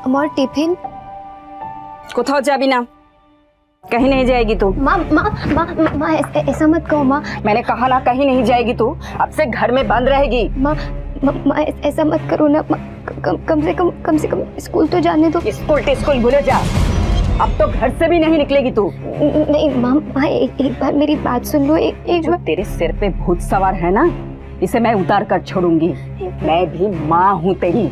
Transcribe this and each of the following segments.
और टिफिन? কোথাও যাবি না, कहीं नहीं जाएगी तू। माँ माँ माँ माँ ऐसा मत कहो माँ। मैंने कहा ना कहीं नहीं जाएगी तू, अब से घर में बंद रहेगी। माँ माँ ऐसा मत करो ना, कम से कम स्कूल तो जाने दो। स्कूल भूल जा, अब तो घर से भी नहीं निकलेगी तू। नहीं माँ माँ एक बार मेरी बात सुन लो। एक बार। तेरे सिर पे भूत सवार है ना, इसे मैं उतार कर छोड़ूंगी। मैं भी माँ हूँ तेरी।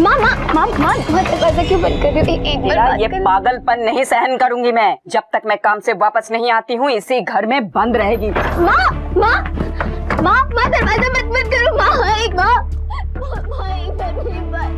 माँ माँ माँ माँ दरवाजा क्यों बंद कर रही हो? एक बार ये पागलपन नहीं सहन करूंगी मैं, जब तक मैं काम से वापस नहीं आती हूँ इसी घर में बंद रहेगी। माँ माँ माँ माँ दरवाजा बंद करो माँ। एक बार मेरी बात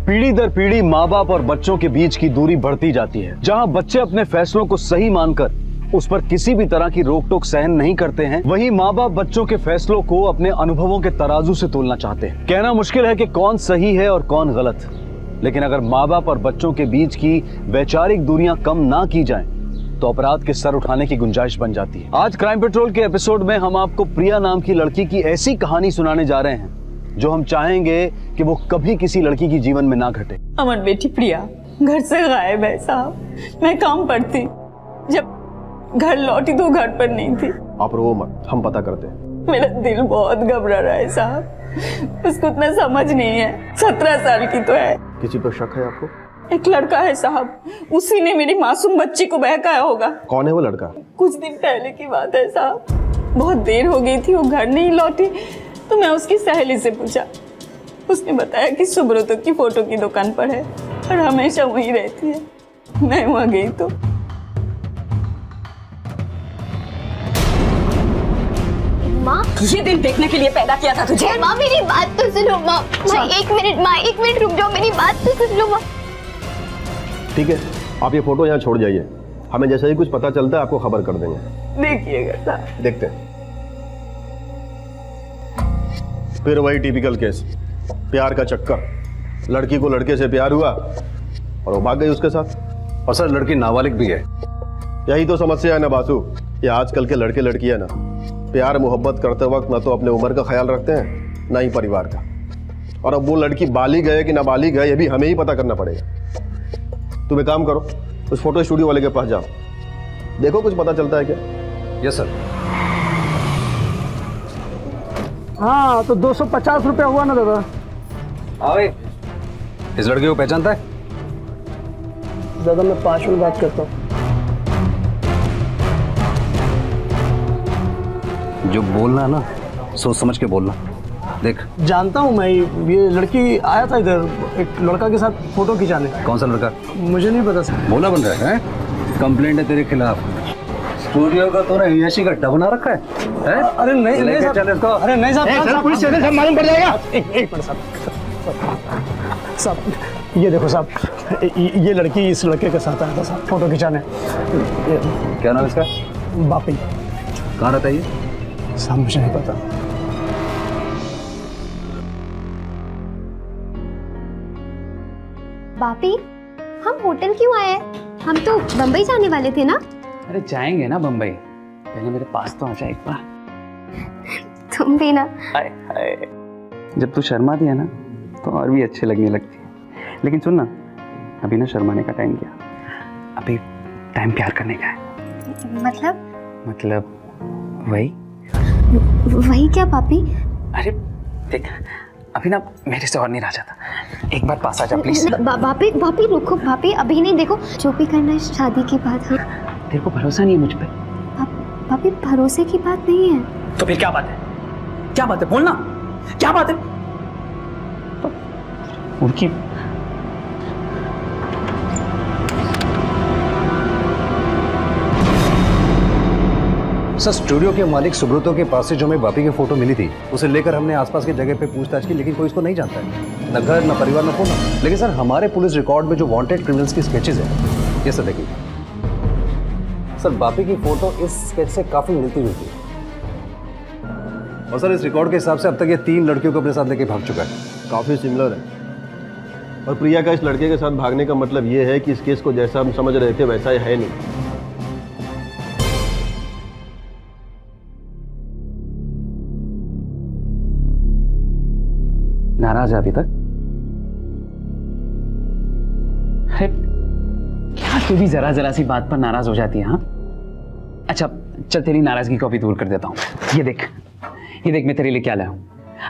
पीढ़ी दर पीढ़ी माँ बाप और बच्चों के बीच की दूरी बढ़ती जाती है। जहाँ बच्चे अपने फैसलों को सही मानकर उस पर किसी भी तरह की रोक टोक सहन नहीं करते हैं, वहीं माँ बाप बच्चों के फैसलों को अपने अनुभवों के तराजू से तोलना चाहते हैं। कहना मुश्किल है कि कौन सही है और कौन गलत, लेकिन अगर माँ बाप और बच्चों के बीच की वैचारिक दूरियां कम ना की जाएं, तो अपराध के सर उठाने की गुंजाइश बन जाती है। आज क्राइम पेट्रोल के एपिसोड में हम आपको प्रिया नाम की लड़की की ऐसी कहानी सुनाने जा रहे हैं जो हम चाहेंगे कि वो कभी किसी लड़की की जीवन में ना घटे। हमारी बेटी प्रिया घर से गायब है साहब। मैं काम पर थी, जब घर लौटी तो घर पर नहीं थी। आप रो मत, हम पता करते हैं। मेरा दिल बहुत घबरा रहा है साहब, उसको उतना समझ नहीं है। 17 साल की तो है। किसी पर शक है आपको? एक लड़का है साहब, उसी ने मेरी मासूम बच्ची को बहकाया होगा। कौन है वो लड़का? कुछ दिन पहले की बात है साहब, बहुत देर हो गई थी, वो घर नहीं लौटी तो मैं उसकी सहेली से पूछा। उसने बताया कि सुब्रतो की फोटो की दुकान पर है और हमेशा वहीं रहती है। मैं वहां गई तो माँ, ये दिन देखने के लिए पैदा किया था तुझे। माँ मेरी बात तो सुनो माँ। एक मिनट रुक जाओ, मेरी बात तो सुन लो माँ। ठीक है, आप ये फोटो यहाँ छोड़ जाइए, हमें जैसे ही कुछ पता चलता है आपको खबर कर देंगे। देखिएगा साहब। देखते हैं। फिर वही टिपिकल केस, प्यार का चक्कर। लड़की को लड़के से प्यार हुआ और वो भाग गई उसके साथ। और सर लड़की नाबालिग भी है। यही तो समस्या है ना बासु, ये आजकल के लड़के लड़कियां ना प्यार मोहब्बत करते वक्त ना तो अपने उम्र का ख्याल रखते हैं ना ही परिवार का। और अब वो लड़की बालिग है कि नाबालिग है ये भी हमें ही पता करना पड़ेगा। तुम एक काम करो, उस फोटो स्टूडियो वाले के पास जाओ, देखो कुछ पता चलता है क्या। Yes sir. हाँ तो 250 रुपया हुआ ना दादा। भाई इस लड़के को पहचानता है? दादा मैं 5 मिनट बात करता हूँ। जो बोलना है ना सोच समझ के बोलना। देख जानता हूँ मैं, ये लड़की आया था इधर एक लड़का के साथ फोटो खिंचाने। कौन सा लड़का? मुझे नहीं पता सर। बोला बन रहा है? कंप्लेंट है तेरे खिलाफ। स्टूडियो का तूने हियाशी गड्ढा बना रखा है? अरे नहीं नहीं साहब। चल इसको। अरे नहीं साहब, पुलिस स्टेशन से मालूम पड़ जाएगा। एक मिनट साहब, ये देखो साहब, ये लड़की इस लड़के के साथ आया था साहब फोटो खिंचाने। क्या नाम इसका? बापी। कहाँ रहता है ये? साहब मुझे नहीं पता। बापी, हम होटल क्यों आए? हम तो बम्बई जाने वाले थे ना। अरे जाएंगे ना बम्बई, पहले मेरे पास तो आ जा एक बार। तुम भी ना। हाय हाय, जब तू शर्मा दिया ना तो और भी अच्छे लगने लगती है। लेकिन सुन ना, अभी ना शर्माने का टाइम गया, अभी टाइम प्यार करने का है। मतलब वही क्या पापी? अरे देख, अभी ना मेरे से और नहीं रहा जाता, एक बार पास आ जा प्लीज। बापी रुको बापी, अभी नहीं, देखो जो भी करना है शादी के बाद। हाँ तेरे को भरोसा नहीं है मुझ पे? बापी भरोसे की बात नहीं है। तो फिर क्या बात है? क्या बात है बोलना, क्या बात है? उनकी सर स्टूडियो के मालिक सुब्रतो के पास से जो हमें बापी की फोटो मिली थी उसे लेकर हमने आसपास की जगह पे पूछताछ की, लेकिन कोई इसको नहीं जानता है, न घर न परिवार न फोन। लेकिन सर हमारे पुलिस रिकॉर्ड में जो वांटेड क्रिमिनल्स की स्केचेस है, ये सर देखिए सर, बापी की फोटो इस स्केच से काफी मिलती जुलती है। और सर इस रिकॉर्ड के हिसाब से अब तक ये 3 लड़कियों को अपने साथ लेके भाग चुका है। काफी सिमिलर है। और प्रिया का इस लड़के के साथ भागने का मतलब ये है कि इस केस को जैसा हम समझ रहे थे वैसा ही है नहीं। नाराज है अभी तक? अरे क्या तू भी जरा जरा सी बात पर नाराज हो जाती है? हाँ अच्छा चल तेरी नाराजगी को भी दूर कर देता हूँ। ये देख मैं तेरे लिए क्या लाया हूँ।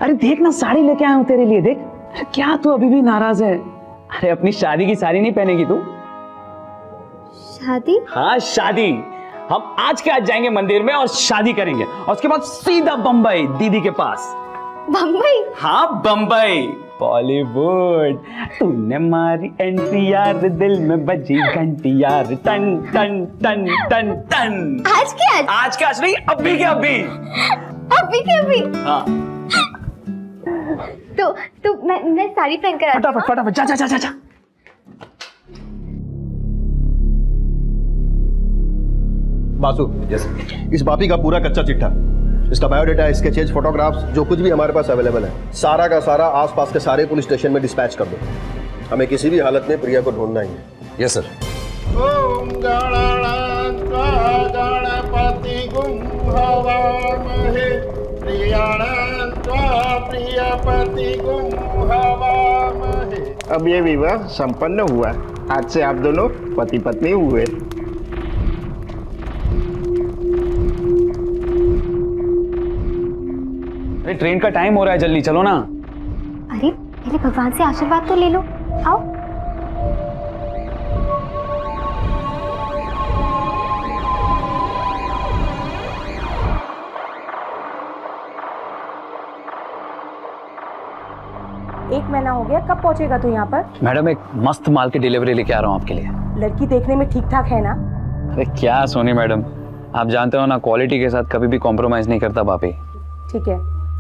अरे देख ना, साड़ी लेके आया हूँ तेरे लिए। देख अरे क्या तू अभी भी नाराज है? अरे अपनी शादी की साड़ी नहीं पहनेगी तू? शादी? हाँ शादी। हम आज के आज जाएंगे मंदिर में और शादी करेंगे और उसके बाद सीधा बम्बई दीदी के पास। बम्बई? हाँ बम्बई, बॉलीवुड। तूने मारी एंट्री यार, दिल में बजी घंटी यार, टन टन टन टन टन। आज आज के आज नहीं, अभी के अभी। अभी के अभी? हाँ तो मैं साड़ी पहन कर आती हूँ। फटाफट जा जा जा जा जा। बासु, इस बापी का पूरा कच्चा चिट्ठा, इसका बायोडाटा, स्केचेज, फोटोग्राफ्स, जो कुछ भी हमारे पास अवेलेबल है, सारा का सारा आसपास के सारे पुलिस स्टेशन में डिस्पैच कर दो। हमें किसी भी हालत में प्रिया को ढूंढना ही है। Yes sir. ओम गणपति गुं हवामहे प्रियपति गुं हवामहे। अब ये विवाह संपन्न हुआ। आज से आप दोनों पति पत्नी हुए। अरे ट्रेन का टाइम हो रहा है, जल्दी चलो ना। अरे पहले भगवान से आशीर्वाद तो ले लो। आओ। एक महीना हो गया, कब पहुंचेगा तू यहाँ पर? मैडम एक मस्त माल की डिलीवरी लेके आ रहा हूँ आपके लिए। लड़की देखने में ठीक ठाक है ना? अरे क्या सोनी मैडम, आप जानते हो ना क्वालिटी के साथ कभी भी कॉम्प्रोमाइज नहीं करता भाभी। ठीक है।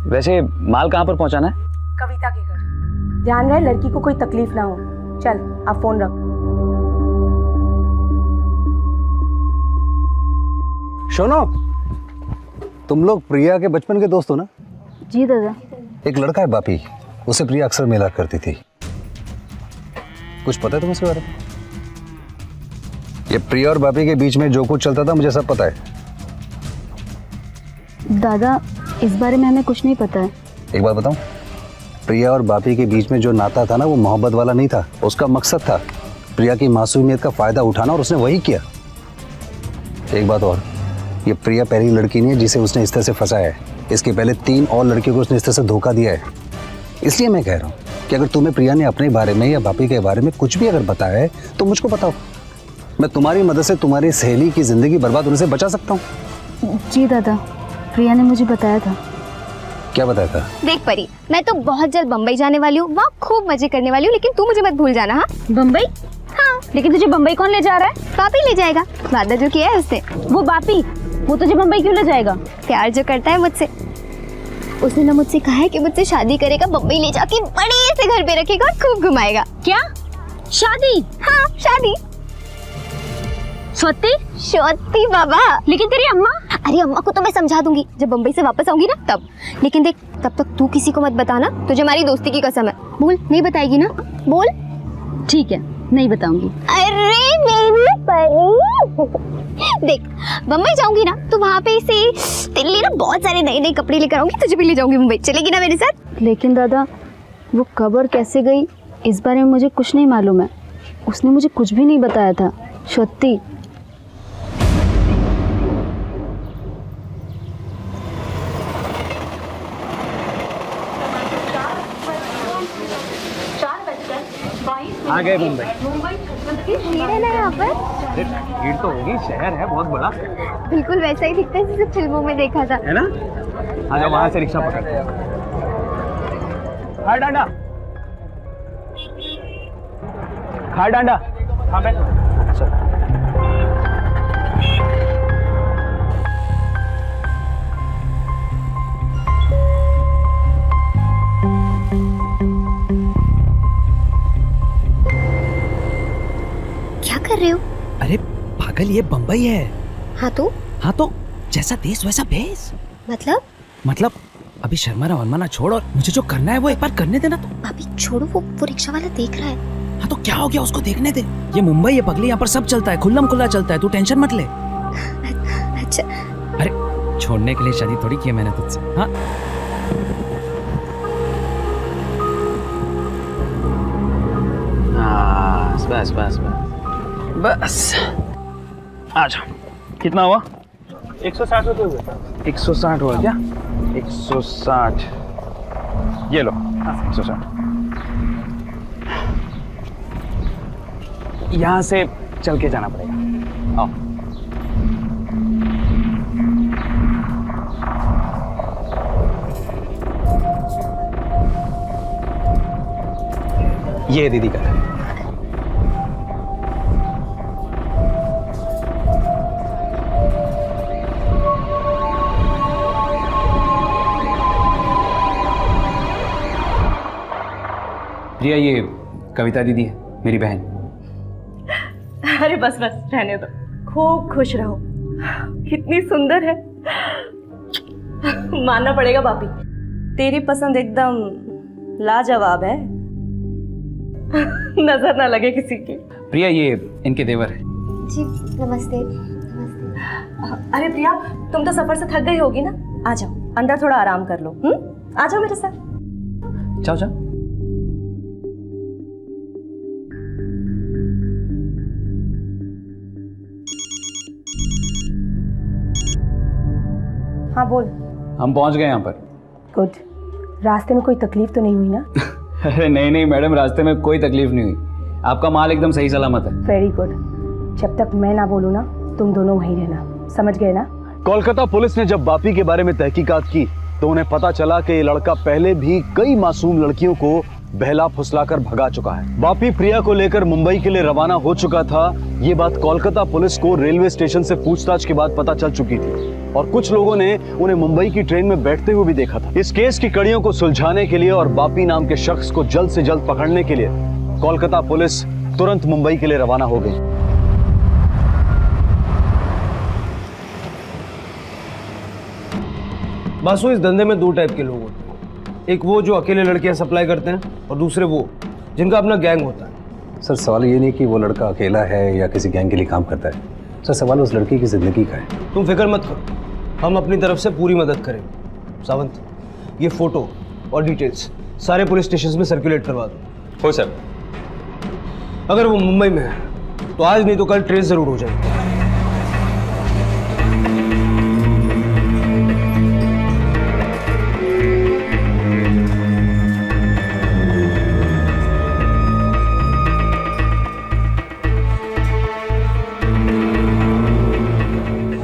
वैसे माल कहाँ पर पहुँचाना है? कविता के घर। ध्यान रहे लड़की को कोई तकलीफ ना हो। चल आप फोन रख। सुनो, तुम लोग प्रिया के बचपन के दोस्त हो ना? जी दादा। एक लड़का है बापी, उसे प्रिया अक्सर मिला करती थी। कुछ पता है तुम्हें इसके बारे में? ये प्रिया और बापी के बीच में जो कुछ चलता था मुझे सब पता है। दादा इस बारे में हमें कुछ नहीं पता है। एक बात बताऊं, प्रिया और बापी के बीच में जो नाता था ना, वो मोहब्बत वाला नहीं था। उसका मकसद था प्रिया की मासूमियत का फायदा उठाना, और उसने वही किया। एक बात और, ये प्रिया पहली लड़की नहीं है जिसे उसने इस तरह से फंसाया है। इसके पहले 3 और लड़कियों को उसने इस तरह से धोखा दिया है। इसलिए मैं कह रहा हूँ कि अगर तुम्हें प्रिया ने अपने बारे में या बापी के बारे में कुछ भी अगर बताया है तो मुझको बताओ। मैं तुम्हारी मदद से तुम्हारी सहेली की जिंदगी बर्बाद होने से बचा सकता हूँ। जी दादा, प्रिया ने मुझे बताया था। क्या बताया था? देख परी, मैं तो बहुत जल्द बम्बई जाने वाली हूँ, वहाँ खूब मजे करने वाली हूँ, लेकिन तू मुझे मत भूल जाना। हाँ बम्बई? हाँ। लेकिन तुझे बम्बई कौन ले जा रहा है? बापी ले जाएगा, वादा जो किया है उससे। वो बापी, वो तुझे बम्बई क्यों ले जाएगा? प्यार जो करता है मुझसे, उसने ना मुझसे कहा है कि मुझसे शादी करेगा, बम्बई ले जाके बड़े से घर पे रखेगा और खूब घुमाएगा। क्या शादी? हाँ शादी। सत्ती बाबा। लेकिन तेरी अम्मा? अरे अम्मा को तो मैं समझा दूंगी जब बम्बई से वापस आऊंगी ना तब। लेकिन देख तब तक तू किसी को मत बताना, तुझे हमारी दोस्ती की कसम है। बोल, नहीं बताएगी ना? बोल। ठीक है, नहीं बताऊंगी। अरे मेरी परी, देख बम्बई जाऊंगी ना तो वहाँ पे से तेरे लिए ना बहुत सारे नए नए कपड़े लेकर आऊंगी, तुझे भी ले जाऊंगी मुंबई। चलेगी ना मेरे साथ? लेकिन दादा वो कब और कैसे गई इस बारे में मुझे कुछ नहीं मालूम है। उसने मुझे कुछ भी नहीं बताया था। सत्ती। आ गए मुंबई। भीड़ है ना यहाँ पर? भीड़ तो होगी, शहर है बहुत बड़ा। बिल्कुल वैसा ही दिखता है जैसे फिल्मों में देखा था, है ना? आजा वहां से रिक्शा पकड़ते हैं। खाड़ डांडा, खाड़ डांडा। हाँ मैं क्या कर रहे हो? अरे पागल, ये बम्बई है। हाँ तो जैसा देश वैसा भेस। मतलब अभी शर्मा वरमाना छोड़ और मुझे जो करना है वो एक बार करने देना। तो भाभी छोड़ो, वो रिक्शा वाला देख रहा है। हाँ तो क्या हो गया, उसको देखने दे। ये मुंबई है पगली, यहाँ पर सब चलता है, खुल्लम खुल्ला चलता है, तू टेंशन मत ले। अच्छा। अरे छोड़ने के लिए शादी थोड़ी की है मैंने तुझसे। हाँ बस बस बस बस आ जाओ। कितना हुआ? 160 रुपये हुए। 160 हुआ क्या? 160 ये लो। 160 यहाँ से चल के जाना पड़ेगा। आओ। ये दीदी का है। प्रिया, ये कविता दीदी है, मेरी बहन। अरे बस बस रहने दो, खूब खुश रहो। कितनी सुंदर है, मानना पड़ेगा बापी, तेरी पसंद एकदम लाजवाब है। नजर ना लगे किसी की। प्रिया, ये इनके देवर है। जी नमस्ते। नमस्ते। अरे प्रिया, तुम तो सफर से थक गई होगी ना, आ जाओ अंदर थोड़ा आराम कर लो। आ जाओ मेरे साथ। जाओ जाओ। हाँ बोल। हम पहुंच गए यहाँ पर। गुड। रास्ते में कोई तकलीफ तो नहीं हुई ना? अरे नहीं नहीं मैडम, रास्ते में कोई तकलीफ नहीं हुई। आपका माल एकदम सही सलामत है। Very good. जब तक मैं ना बोलूँ ना, तुम दोनों वहीं रहना, समझ गए ना? कोलकाता पुलिस ने जब बापी के बारे में तहकीकात की तो उन्हें पता चला कि ये लड़का पहले भी कई मासूम लड़कियों को बहला फुसलाकर भगा चुका है। बापी प्रिया को लेकर मुंबई के लिए रवाना हो चुका था। ये बात कोलकाता पुलिस को रेलवे स्टेशन से पूछताछ के बाद पता चल चुकी थी और कुछ लोगों ने उन्हें मुंबई की ट्रेन में बैठते हुए भी देखा था। इस केस की कड़ियों को सुलझाने के लिए और बापी नाम के शख्स को जल्द से जल्द पकड़ने के लिए कोलकाता पुलिस तुरंत मुंबई के लिए रवाना हो गई। बासु, इस धंधे में दो टाइप के लोग होते हैं। एक वो जो अकेले लड़कियां सप्लाई करते हैं और दूसरे वो जिनका अपना गैंग होता है। सर, सवाल ये नहीं कि वो लड़का अकेला है या किसी गैंग के लिए काम करता है। सर, सवाल उस लड़की की जिंदगी का है। तुम फिक्र मत करो, हम अपनी तरफ से पूरी मदद करेंगे। सावंत, ये फोटो और डिटेल्स सारे पुलिस स्टेशन में सर्कुलेट करवा दो। हो सर। अगर वो मुंबई में है तो आज नहीं तो कल ट्रेस जरूर हो जाएगी।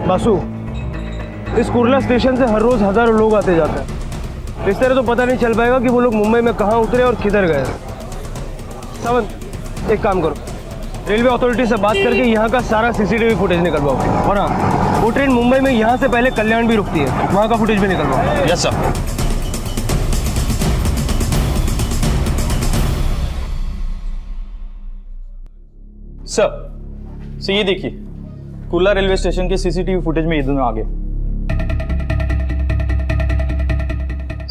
बासु, इस कुर्ला स्टेशन से हर रोज हजारों लोग आते जाते हैं। इस तरह तो पता नहीं चल पाएगा कि वो लोग मुंबई में कहाँ उतरे और किधर गए। सावंत, एक काम करो, रेलवे अथॉरिटी से बात करके यहाँ का सारा सीसीटीवी फुटेज निकलवाओ। और हाँ, वो ट्रेन मुंबई में यहाँ से पहले कल्याण भी रुकती है, वहाँ का फुटेज भी निकलवाओ। Yes sir. सर ये देखिए, कुर्ला रेलवे स्टेशन के सीसीटीवी फुटेज में ये दोनों आ गए।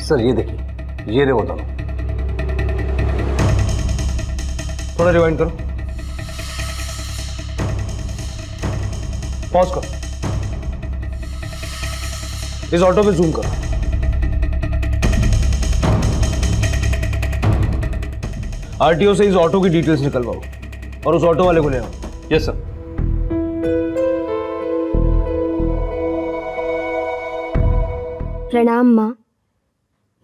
सर ये देखिए, ये रहे वो दोनों। थोड़ा रिवाइंड करो, पॉज करो, इस ऑटो पे जूम करो। आरटीओ से इस ऑटो की डिटेल्स निकलवाओ और उस ऑटो वाले को ले आओ। Yes sir. प्रणाम माँ,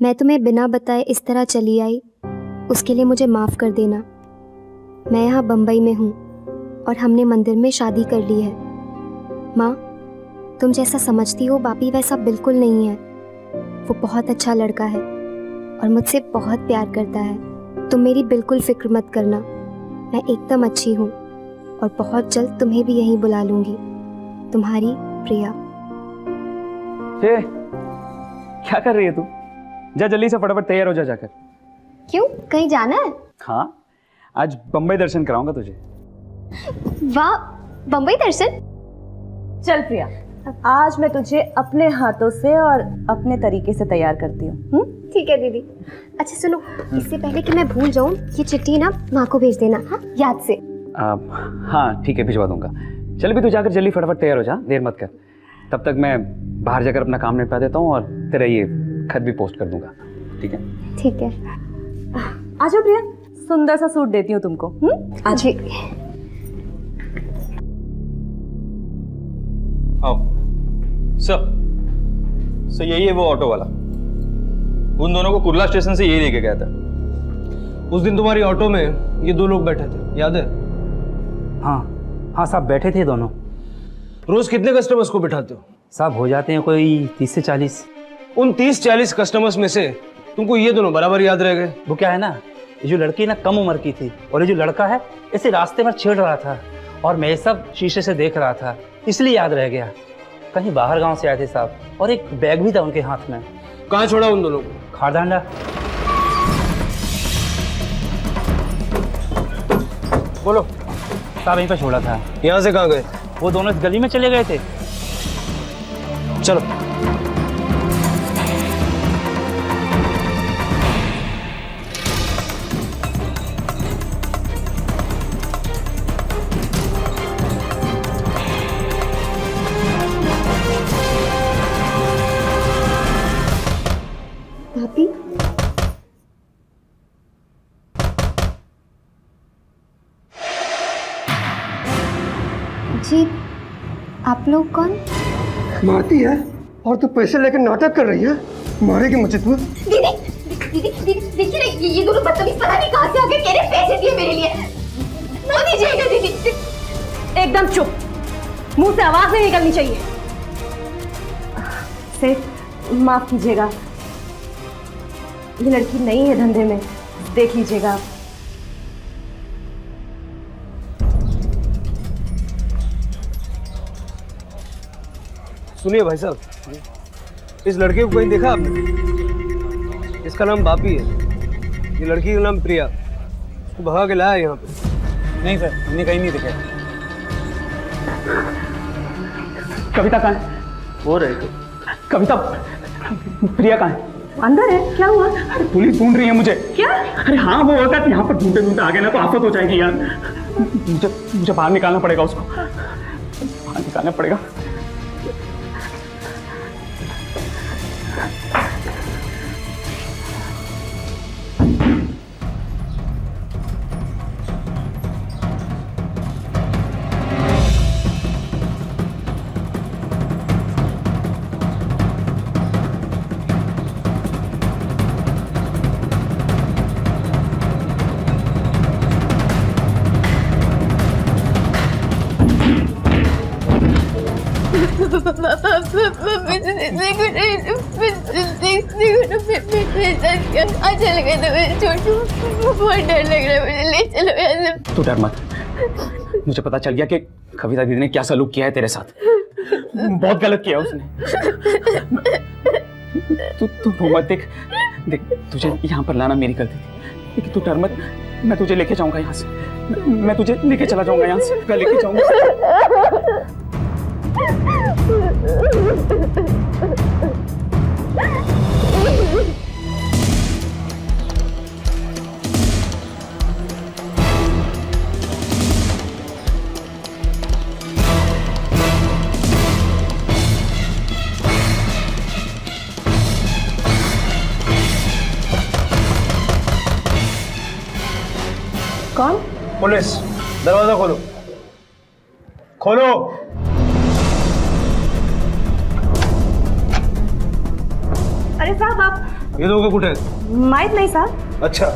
मैं तुम्हें बिना बताए इस तरह चली आई, उसके लिए मुझे माफ़ कर देना। मैं यहाँ बम्बई में हूँ और हमने मंदिर में शादी कर ली है। माँ, तुम जैसा समझती हो बापी वैसा बिल्कुल नहीं है। वो बहुत अच्छा लड़का है और मुझसे बहुत प्यार करता है। तुम मेरी बिल्कुल फिक्र मत करना, मैं एकदम अच्छी हूँ और बहुत जल्द तुम्हें भी यहीं बुला लूँगी। तुम्हारी प्रिया। क्या कर रही है तू? जा जल्दी से फटाफट तैयार हो जा जाकर। क्यों, कहीं जाना है? हाँ, आज बम्बई दर्शन कराऊंगा तुझे। वाह, बम्बई दर्शन? चल प्रिया, आज मैं तुझे अपने हाथों से और अपने तरीके से तैयार करती हूँ। ठीक है दीदी। अच्छा सुनो, इससे पहले कि मैं भूल जाऊँ, ये चिट्ठी ना माँ को भेज देना, हाँ याद से। हाँ ठीक है, भिजवा दूंगा। चल भी तू जाकर जल्दी फटाफट तैयार हो जा, देर मत कर। तब तक मैं बाहर जाकर अपना काम निपटा देता हूँ और तेरा ये खत भी पोस्ट कर दूंगा। ठीक है? ठीक है। आ जाओ प्रिया, सुंदर सा सूट देती हूँ तुमको। आज जी आओ सर यही है वो ऑटो वाला, उन दोनों को कुर्ला स्टेशन से यही लेके गया था। उस दिन तुम्हारी ऑटो में ये 2 लोग बैठे थे, याद है? हाँ हाँ साहब, बैठे थे दोनों। रोज कितने कस्टमर्स को बिठाते हो? साहब हो जाते हैं कोई 30 से 40। उन 30-40 कस्टमर्स में से तुमको ये दोनों बराबर याद रह गए? वो क्या है ना, ये जो लड़की ना कम उम्र की थी और ये जो लड़का है इसे रास्ते में छेड़ रहा था और मैं ये सब शीशे से देख रहा था, इसलिए याद रह गया। कहीं बाहर गांव से आए थे साहब, और एक बैग भी था उनके हाथ में। कहाँ छोड़ा उन दोनों को? खारदांडा। बोलो। साहब यहीं पर छोड़ा था। यहाँ से कहाँ गए? वो दोनों इस गली में चले गए थे। चलो। भाभी जी, आप लोग कौन? मारती है और तू पैसे लेकर नाटक कर रही है, मारेगी मुझे तू। दीदी दीदी दीदी देखिए ना, ये दोनों बदतमीज पता नहीं कहाँ से आके कह रहे पैसे दिए मेरे लिए। ना दीजिएगा दीदी। एकदम चुप, मुंह से आवाज नहीं निकलनी चाहिए। सेठ माफ कीजिएगा, ये लड़की नई है धंधे में, देख लीजिएगा आप। सुनिए भाई साहब, इस लड़के को कहीं देखा आपने? इसका नाम बापी है, ये लड़की का नाम प्रिया। उसको भगा के लाया यहाँ पे। नहीं सर, हमने कहीं नहीं दिखा। कविता कहाँ है? हो रहे थे। कविता, प्रिया कहाँ है? अंदर है, क्या हुआ? अरे पुलिस ढूंढ रही है मुझे। क्या? अरे हाँ, वो औरत यहाँ पर ढूंढते ढूंढते आ गए ना तो आफत हो जाएगी यार। मुझे बाहर निकालना पड़ेगा उसको, बाहर निकालना पड़ेगा। तू डर मत, मुझे पता चल गया कि कविता दीदी ने क्या सलूक किया है तेरे साथ। बहुत गलत किया उसने। तू रो मत। देख तुझे यहाँ पर लाना मेरी गलती थी, लेकिन तू डर मत, मैं तुझे लेके जाऊंगा यहाँ से। मैं तुझे लेके चला जाऊंगा यहाँ से, मैं लेके जाऊंगा। कौन? पुलिस, दरवाजा खोलो, खोलो। अरे साहब आप। ये लोग कुठे? माहित नहीं साहब। अच्छा,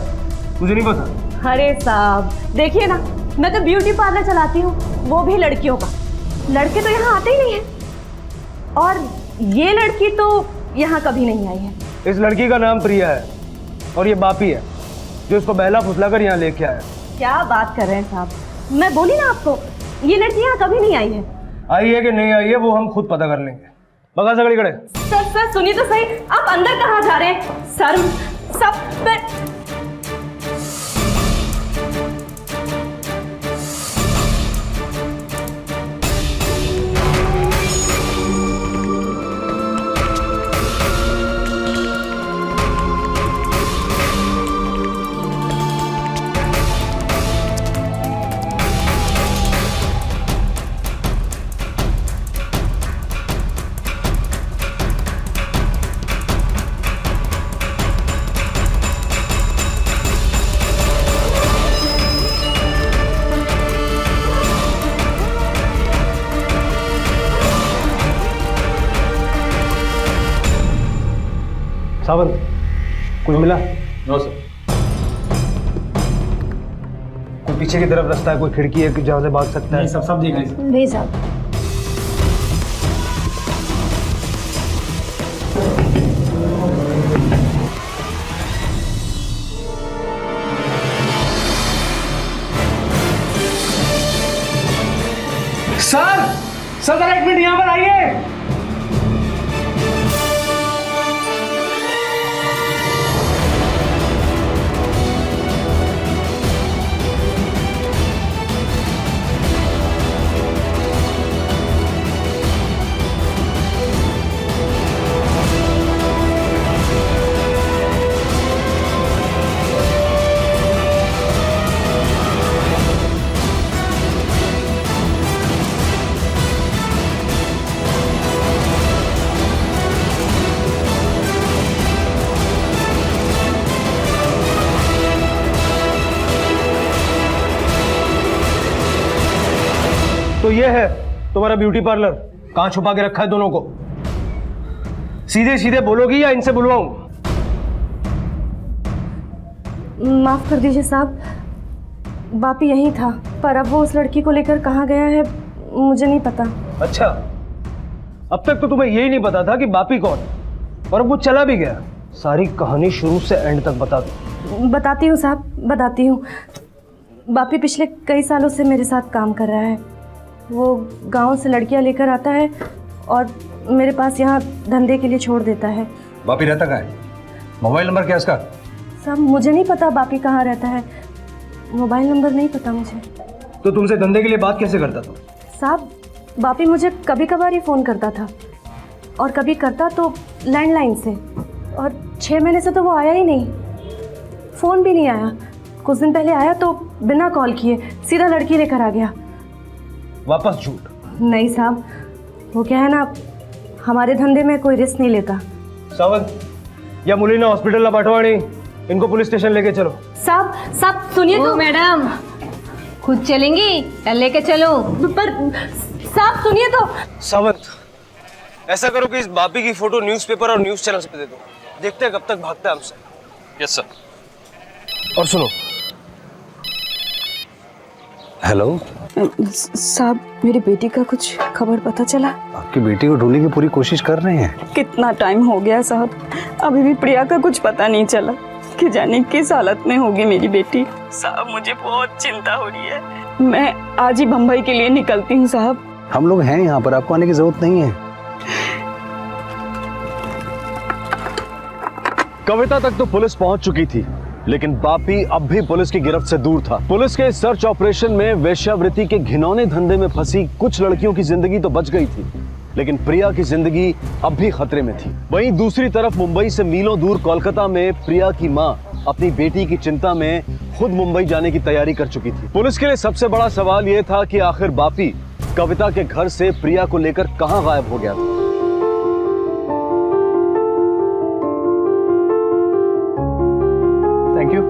मुझे नहीं पता। अरे साहब देखिए ना, मैं तो ब्यूटी पार्लर चलाती हूँ, वो भी लड़कियों का। लड़के तो यहाँ आते ही नहीं है, और ये लड़की तो यहाँ कभी नहीं आई है। इस लड़की का नाम प्रिया है और ये बापी है जो इसको बहला फुसला कर यहाँ लेके आया। क्या बात कर रहे हैं साहब, मैं बोली ना आपको, ये लड़की यहाँ कभी नहीं आई है। आई है कि नहीं आई है वो हम खुद पता कर लेंगे। बगा सकड़ी खड़े। सर सुनिए तो सही, आप अंदर कहाँ जा रहे हैं? सर सब सावंत, कुछ मिला? No sir. कोई पीछे की तरफ रास्ता है, कोई खिड़की है कि जहाँ से भाग सकता है? सब देख रहे हैं। नहीं साहब। सर जरा एक मिनट यहाँ पर आइए। तो ये है तुम्हारा ब्यूटी पार्लर। कहाँ छुपा के रखा है दोनों को? सीधे सीधे बोलोगी या इनसे बुलवाऊं? माफ कर दीजिए साहब, बापी यहीं था, पर अब वो उस लड़की को लेकर कहाँ गया है मुझे नहीं पता। अच्छा, अब तक तो तुम्हें यही नहीं पता था कि बापी कौन, और अब वो चला भी गया। सारी कहानी शुरू से एंड तक बता दो। बताती हूँ साहब, बताती हूँ। बापी पिछले कई सालों से मेरे साथ काम कर रहा है। वो गांव से लड़कियां लेकर आता है और मेरे पास यहाँ धंधे के लिए छोड़ देता है। बापी रहता कहाँ है? मोबाइल नंबर क्या है उसका? साहब मुझे नहीं पता बापी कहाँ रहता है, मोबाइल नंबर नहीं पता मुझे। तो तुमसे धंधे के लिए बात कैसे करता था? साहब बापी मुझे कभी कभार ही फ़ोन करता था, और कभी करता तो लैंडलाइन से, और 6 महीने से तो वो आया ही नहीं, फ़ोन भी नहीं आया। कुछ दिन पहले आया तो बिना कॉल किए सीधा लड़की लेकर आ गया। वापस झूठ? नहीं साहब, वो क्या है ना, हमारे धंधे में कोई रिस्क नहीं लेता। सावंत, या मुलीना हॉस्पिटल ला पाठवाणी, इनको पुलिस स्टेशन लेके चलो। साहब सुनिए तो। मैडम खुद चलेंगी या लेके चलो? पर साहब सुनिए तो। सावंत, ऐसा करो कि इस बापी की फोटो न्यूज़पेपर और न्यूज़ चैनल्स पे दे दो, देखते हैं कब तक भागता है हमसे। Yes sir. और सुनो। हेलो साहब, मेरी बेटी का कुछ खबर पता चला? आपकी बेटी को ढूंढने की पूरी कोशिश कर रहे हैं। कितना टाइम हो गया साहब, अभी भी प्रिया का कुछ पता नहीं चला कि जाने किस हालत में होगी मेरी बेटी। साहब मुझे बहुत चिंता हो रही है, मैं आज ही बम्बई के लिए निकलती हूँ साहब। हम लोग हैं यहाँ पर, आपको आने की जरूरत नहीं है। कविता तक तो पुलिस पहुंच चुकी थी, लेकिन बापी अब भी पुलिस की गिरफ्त से दूर था। पुलिस के इस सर्च ऑपरेशन में वेश्यावृत्ति के घिनौने धंधे में फंसी कुछ लड़कियों की जिंदगी तो बच गई थी, लेकिन प्रिया की जिंदगी अब भी खतरे में थी। वहीं दूसरी तरफ मुंबई से मीलों दूर कोलकाता में प्रिया की मां अपनी बेटी की चिंता में खुद मुंबई जाने की तैयारी कर चुकी थी। पुलिस के लिए सबसे बड़ा सवाल यह था कि आखिर बापी कविता के घर से प्रिया को लेकर कहां गायब हो गया था। Thank you.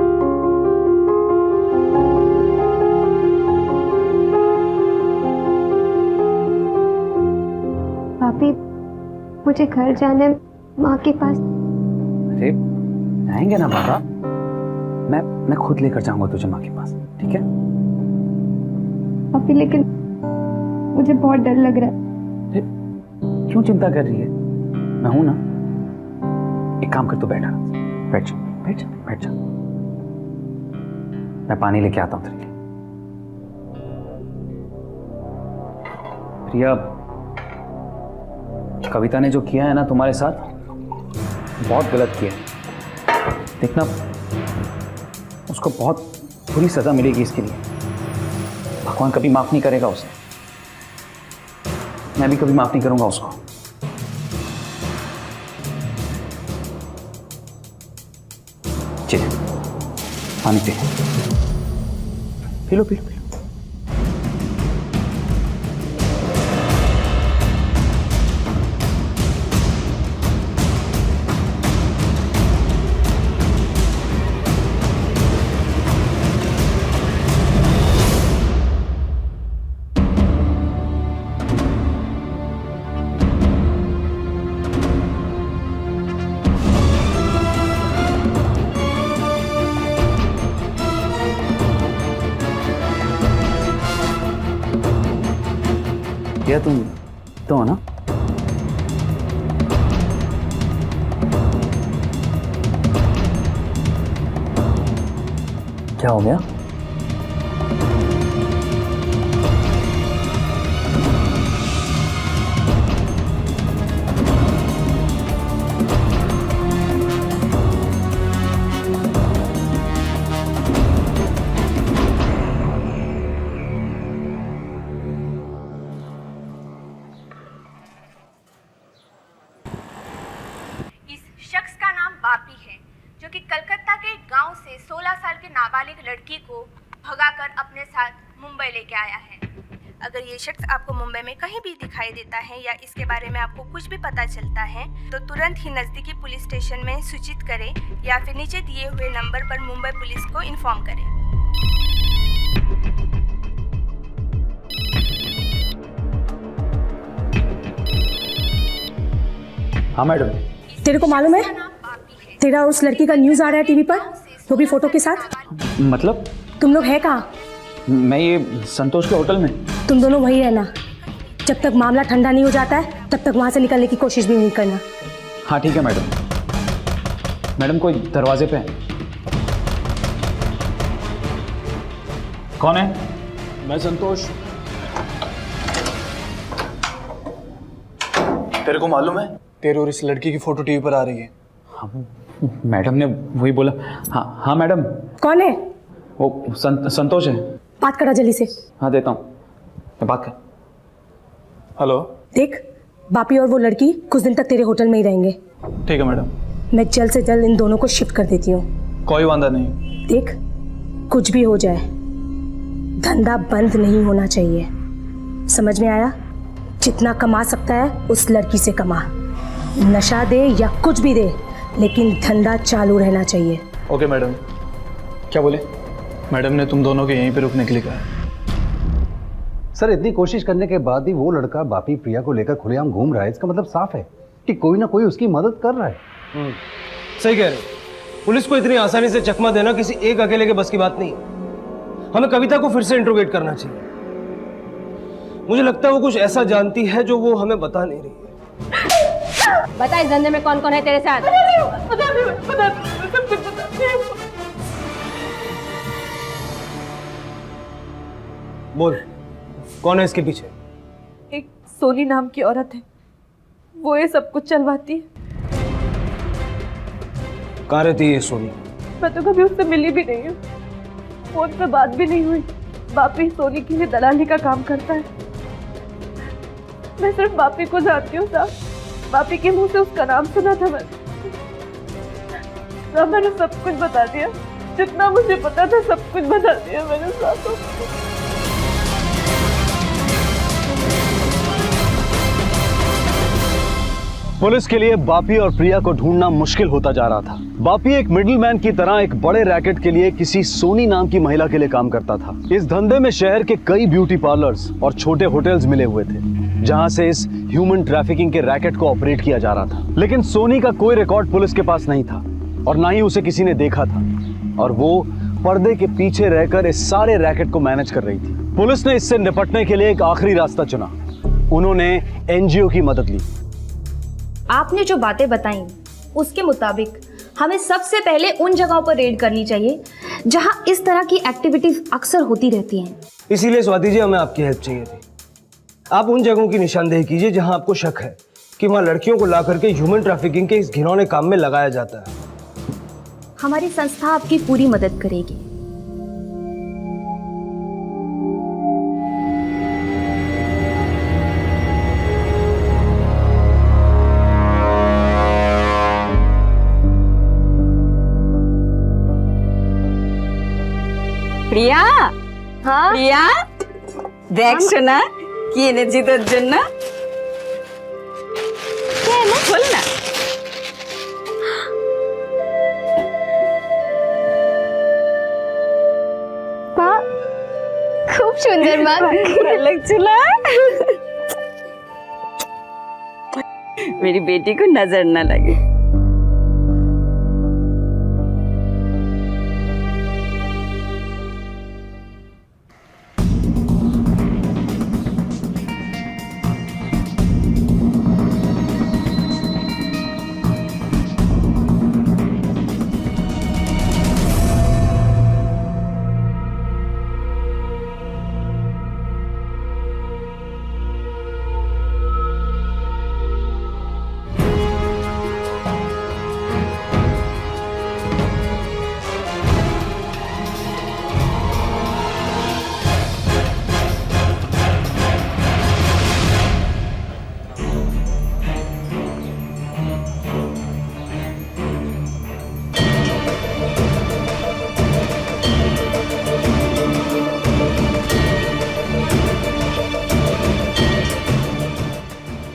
पापी मुझे घर जाना है, माँ के पास। अरे आएंगे ना बाबा, मैं खुद लेकर जाऊंगा तुझे माँ के पास, ठीक है? पापी लेकिन मुझे बहुत डर लग रहा है। क्यों चिंता कर रही है? मैं हूं ना। एक काम कर, तू बैठ जा, बैठ जा। मैं पानी लेके आता हूं तेरे लिए। प्रिया, कविता ने जो किया है ना तुम्हारे साथ, बहुत गलत किया है। देखना, उसको बहुत बुरी सजा मिलेगी इसके लिए। भगवान कभी माफ नहीं करेगा उसे, मैं भी कभी माफ नहीं करूंगा उसको। चलिए पानी पी लो। भैया तुम तो हो ना? क्या हो गया? शख्स का नाम बापी है, जो कि कलकत्ता के गांव से 16 साल के नाबालिग लड़की को भगाकर अपने साथ मुंबई लेके आया है। अगर ये शख्स आपको मुंबई में कहीं भी दिखाई देता है या इसके बारे में आपको कुछ भी पता चलता है तो तुरंत ही नज़दीकी पुलिस स्टेशन में सूचित करें या फिर नीचे दिए हुए नंबर पर मुंबई पुलिस को इन्फॉर्म करें। हाँ मैडम। तेरे को मालूम है तेरा उस लड़की का न्यूज़ आ रहा है टीवी पर, वो भी फोटो के साथ। मतलब? तुम लोग है कहाँ? मैं ये संतोष के होटल में। तुम दोनों वही रहना, जब तक मामला ठंडा नहीं हो जाता है तब तक वहाँ से निकलने की कोशिश भी नहीं करना। हाँ ठीक है मैडम। मैडम कोई दरवाजे पे है। कौन है? मैं संतोष। तेरे को मालूम है तेरे और इस लड़की की फोटो टीवी पर आ रही है। मैडम ने वही बोला। हाँ हाँ मैडम। कौन है? वो संतोष है। बात करा जल्दी से। हाँ देता हूँ, मैं बात कर। हेलो। देख, बापी और वो लड़की कुछ दिन तक तेरे होटल में ही रहेंगे। ठीक है मैडम। मैं जल्द से जल्द इन दोनों को शिफ्ट कर देती हूँ। कोई वादा नहीं। देख, कुछ भी हो जाए धंधा बंद नहीं होना चाहिए, समझ में आया? जितना कमा सकता है उस लड़की से कमा, नशा दे या कुछ भी दे, लेकिन धंधा चालू रहना चाहिए। Okay madam. क्या बोले? मैडम ने तुम दोनों के यहीं पे रुकने के लिए कहा है। सर इतनी कोशिश करने के बाद भी वो लड़का बापी प्रिया को लेकर खुलेआम घूम रहा है, इसका मतलब साफ है कि कोई ना कोई उसकी मदद कर रहा है। सही कह रहे हो। पुलिस को इतनी आसानी से चकमा देना किसी एक अकेले के बस की बात नहीं। हमें कविता को फिर से इंट्रोगेट करना चाहिए। मुझे लगता है वो कुछ ऐसा जानती है जो वो हमें बता नहीं रही है। बता इस धंधे में कौन कौन है तेरे साथ? बोल, कौन है इसके पीछे? एक सोनी नाम की औरत है, वो ये सब कुछ चलवाती है। कहाँ रहती है सोनी? मैं तो कभी उससे मिली भी नहीं हूँ, फोन पे बात भी नहीं हुई। बापी सोनी के लिए दलाली का काम करता है। मैं सिर्फ बापी को जानती हूँ साहब, बापी के मुंह से उसका नाम सुना था मैंने सब कुछ बता दिया, जितना मुझे पता था सब कुछ बता दिया मैंने साहब। पुलिस के लिए बापी और प्रिया को ढूंढना मुश्किल होता जा रहा था। बापी एक मिडिलमैन की तरह एक बड़े रैकेट के लिए किसी सोनी नाम की महिला के लिए काम करता था। इस धंधे में शहर के कई ब्यूटी पार्लर्स और छोटे होटल्स मिले हुए थे, जहां से इस ह्यूमन ट्रैफिकिंग के रैकेट को ऑपरेट किया जा रहा था। लेकिन सोनी का कोई रिकॉर्ड पुलिस के पास नहीं था और ना ही उसे किसी ने देखा था, और वो पर्दे के पीछे रहकर इस सारे रैकेट को मैनेज कर रही थी। पुलिस ने इससे निपटने के लिए एक आखिरी रास्ता चुना। उन्होंने एनजीओ की मदद ली। आपने जो बातें बताई उसके मुताबिक हमें सबसे पहले उन जगहों पर रेड करनी चाहिए जहां इस तरह की एक्टिविटीज अक्सर होती रहती हैं। इसीलिए स्वाति जी हमें आपकी हेल्प चाहिए थी। आप उन जगहों की निशानदेही कीजिए जहां आपको शक है कि वहां लड़कियों को ला करके ह्यूमन ट्रैफिकिंग के इस घिनौने काम में लगाया जाता है। हमारी संस्था आपकी पूरी मदद करेगी। প্রিয়া, हाँ প্রিয়া দেখ শোনা কি এনেছি তোর জন্য। বল না। माँ, खूब सुंदर माँ। ভালো লাগছিল? मेरी बेटी को नजर ना लगे।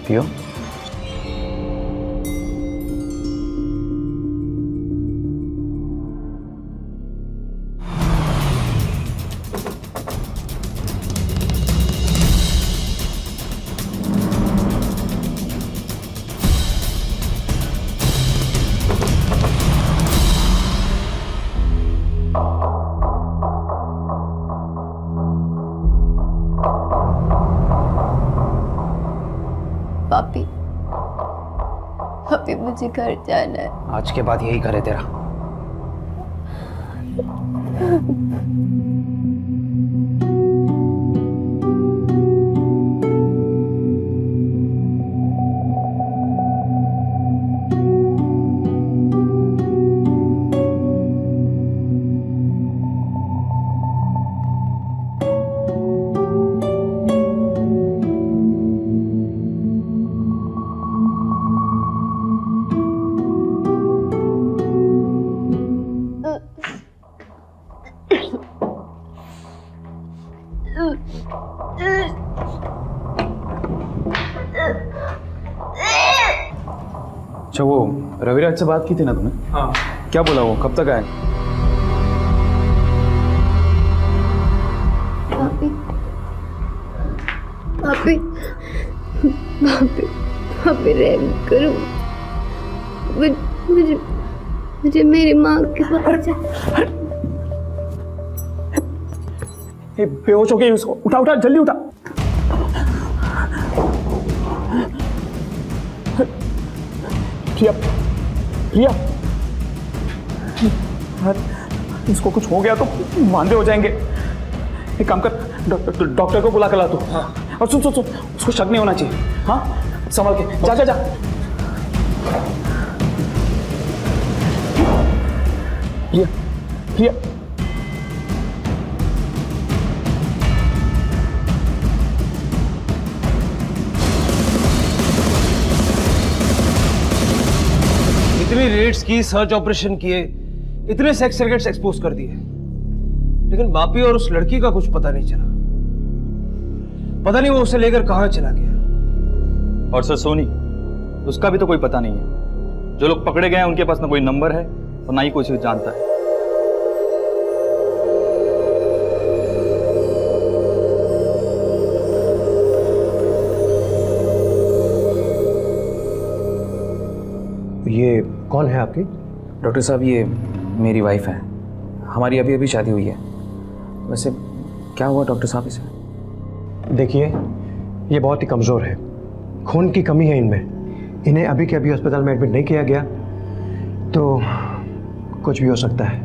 पियो। पापी, अभी मुझे घर जाना है। आज के बाद यही घर है तेरा। अच्छा, वो रविराज से बात की थी ना तुमने? हाँ। क्या बोला वो, कब तक आए? पापी, पापी, पापी, पापी रहम करो। मुझे मुझे मेरी माँ के पास बेहोश हो गई उसको, उठा उठा जल्दी उठा। प्रिया, प्रिया, इसको कुछ हो गया तो वांदे हो जाएंगे। एक काम कर, डॉक्टर को बुला कर ला तू। हाँ। और सुन सुन सुन, उसको शक नहीं होना चाहिए। हाँ, संभल के जा जा जा। प्रिया, प्रिया, इतनी रेड्स की, सर्च ऑपरेशन किए, इतने सेक्स रैकेट्स एक्सपोज कर दिए, लेकिन बापी और उस लड़की का कुछ पता नहीं चला। पता नहीं वो उसे लेकर कहां चला गया। और सर सोनी, उसका भी तो कोई पता नहीं है। जो लोग पकड़े गए हैं उनके पास ना कोई नंबर है और ना ही कोई उसे जानता है। ये कौन है आपकी? डॉक्टर साहब, ये मेरी वाइफ है। हमारी अभी अभी शादी हुई है। वैसे क्या हुआ डॉक्टर साहब इसे? देखिए, ये बहुत ही कमज़ोर है, खून की कमी है इनमें। इन्हें अभी के अभी अस्पताल में एडमिट नहीं किया गया तो कुछ भी हो सकता है।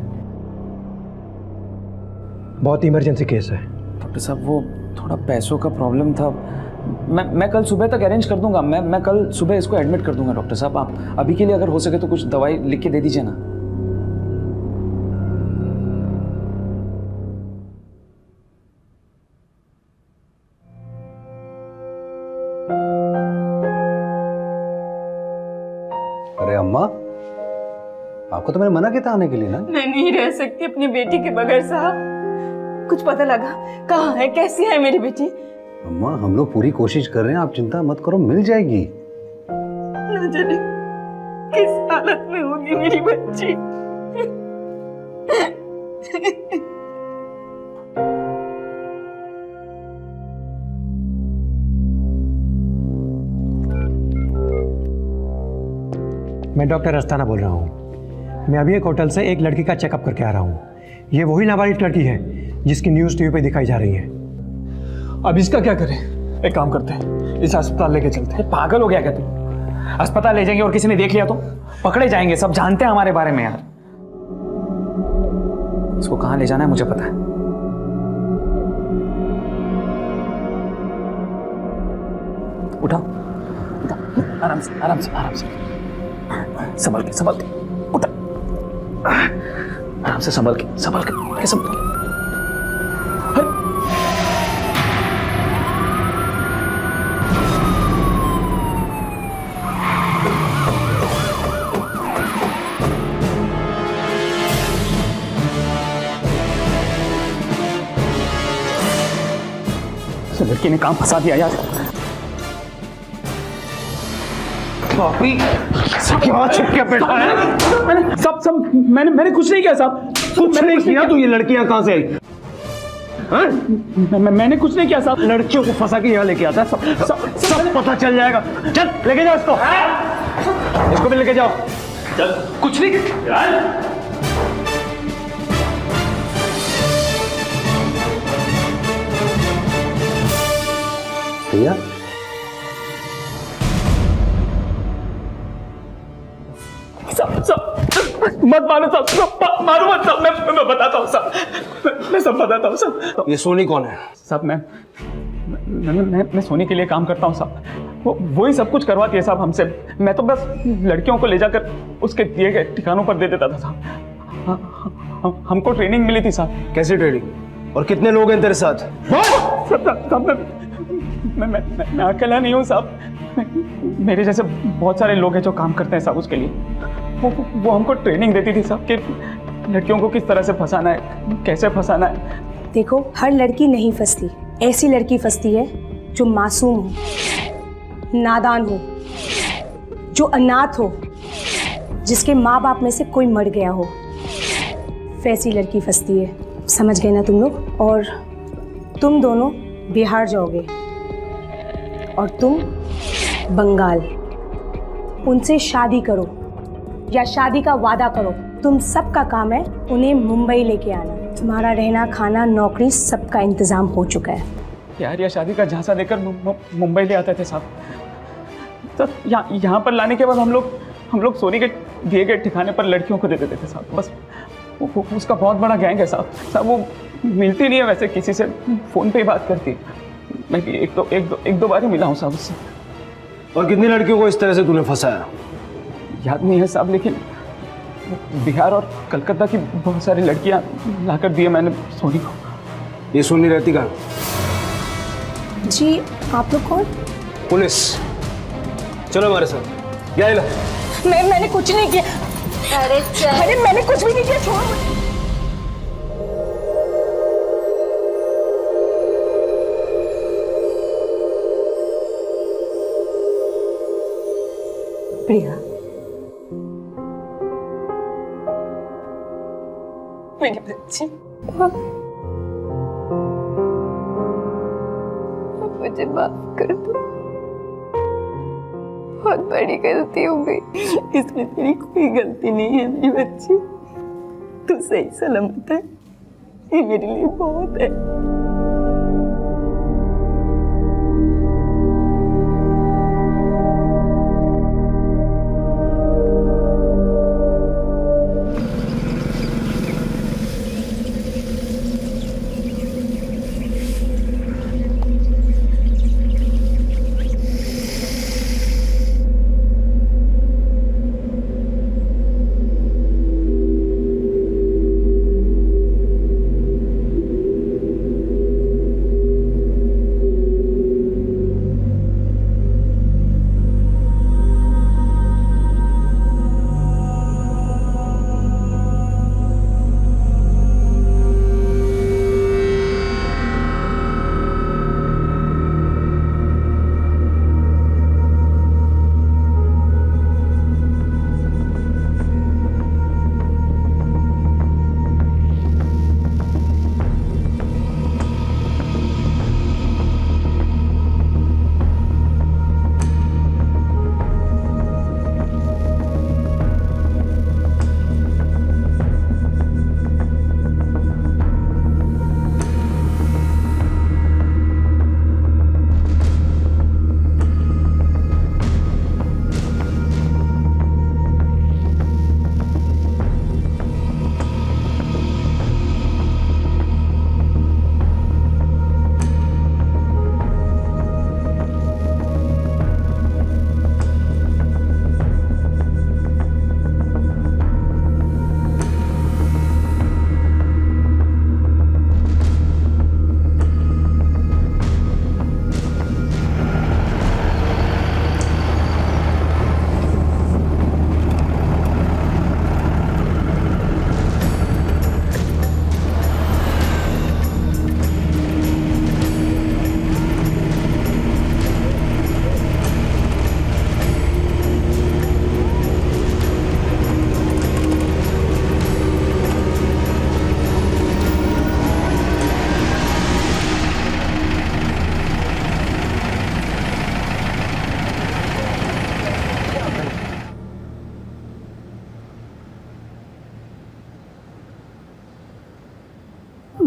बहुत इमरजेंसी केस है। डॉक्टर साहब, वो थोड़ा पैसों का प्रॉब्लम था। मैं कल सुबह तक अरेंज कर दूंगा। मैं कल सुबह इसको एडमिट कर दूंगा। डॉक्टर साहब, आप अभी के लिए अगर हो सके तो कुछ दवाई लिख के दे दीजिए ना। अरे अम्मा, आपको तो मैंने मना किया था आने के लिए ना। मैं नहीं रह सकती अपनी बेटी के बगैर साहब। कुछ पता लगा कहाँ है, कैसी है मेरी बेटी? अम्मा, हम लोग पूरी कोशिश कर रहे हैं, आप चिंता मत करो, मिल जाएगी। न जाने किस हालत में होगी मेरी बच्ची। मैं डॉक्टर अस्ताना बोल रहा हूँ। मैं अभी एक होटल से एक लड़की का चेकअप करके आ रहा हूँ। ये वही नाबालिग लड़की है जिसकी न्यूज़ टीवी पे दिखाई जा रही है। अब इसका क्या करें? एक काम करते हैं, इस अस्पताल लेके चलते हैं। पागल हो गया क्या तू? अस्पताल ले जाएंगे और किसी ने देख लिया तो पकड़े जाएंगे। सब जानते हैं हमारे बारे में यार। इसको कहाँ ले जाना है मुझे पता है। उठा, आराम से आराम से आराम से, संभल के उठा, आराम से संभल के संभल के। लड़की ने काम फंसा दिया यार। क्या छुप के बैठा है? मैंने कुछ नहीं किया साहब। कुछ नहीं किया तो ये लड़कियां कहां से आई? हाँ? मैंने कुछ नहीं किया साहब। लड़कियों को फंसा के यहाँ लेके आता है, सब पता चल जाएगा। चल लेके जाओ इसको भी लेके जाओ। चल कुछ नहीं भैया सब मत मारो साहब, मारो मत साहब। मैं बताता हूँ साहब, मैं सब बताता हूँ साहब। ये सोनी कौन है? साहब मैं सोनी के लिए काम करता हूँ साहब। वो ही सब कुछ करवाती है साहब हमसे। मैं तो बस लड़कियों को ले जाकर उसके दिए गए ठिकानों पर दे देता था साहब। हमको ट्रेनिंग मिली थी साहब। कैसी ट्रेनिंग और कितने लोग हैं तेरे साथ? मैं अकेला नहीं हूँ साहब। मेरे जैसे बहुत सारे लोग हैं जो काम करते हैं साहब उसके लिए। वो हमको ट्रेनिंग देती थी साहब कि लड़कियों को किस तरह से फंसाना है, कैसे फंसाना है। देखो, हर लड़की नहीं फंसती, ऐसी लड़की फंसती है जो मासूम हो, नादान हो, जो अनाथ हो, जिसके माँ बाप में से कोई मर गया हो, वैसी लड़की फंसती है। समझ गए ना तुम लोग? और तुम दोनों बिहार जाओगे और तुम बंगाल। उनसे शादी करो या शादी का वादा करो। तुम सबका काम है उन्हें मुंबई लेके आना। तुम्हारा रहना, खाना, नौकरी सबका इंतजाम हो चुका है। यार या शादी का झांसा देकर मुंबई ले आते थे साहब। तो यहाँ पर लाने के बाद हम लोग सोनी के दिए गए ठिकाने पर लड़कियों को दे देते थे साहब। बस उसका बहुत बड़ा गैंग है साहब। वो मिलती नहीं है वैसे किसी से, फ़ोन पे ही बात करती। मैं भी एक दो बार ही मिला हूँ साहब उससे। और कितनी लड़कियों को इस तरह से तूने फंसाया? याद नहीं है साहब, लेकिन बिहार और कलकत्ता की बहुत सारी लड़कियां लाकर दिए मैंने सोनी को। ये सोनी रहती कहाँ? जी, आप लोग कौन? पुलिस। चलो हमारे साथ। क्या है? मैंने कुछ नहीं किया। अरे मैंने कुछ भी नहीं किया, छोड़ो मुझे। प्रिया, मेरी बच्ची, मुझे माफ कर दो। बहुत बड़ी गलती हो गई। इसमें तेरी कोई गलती नहीं है मेरी बच्ची। तू सही सलामत है, ये मेरे लिए बहुत है।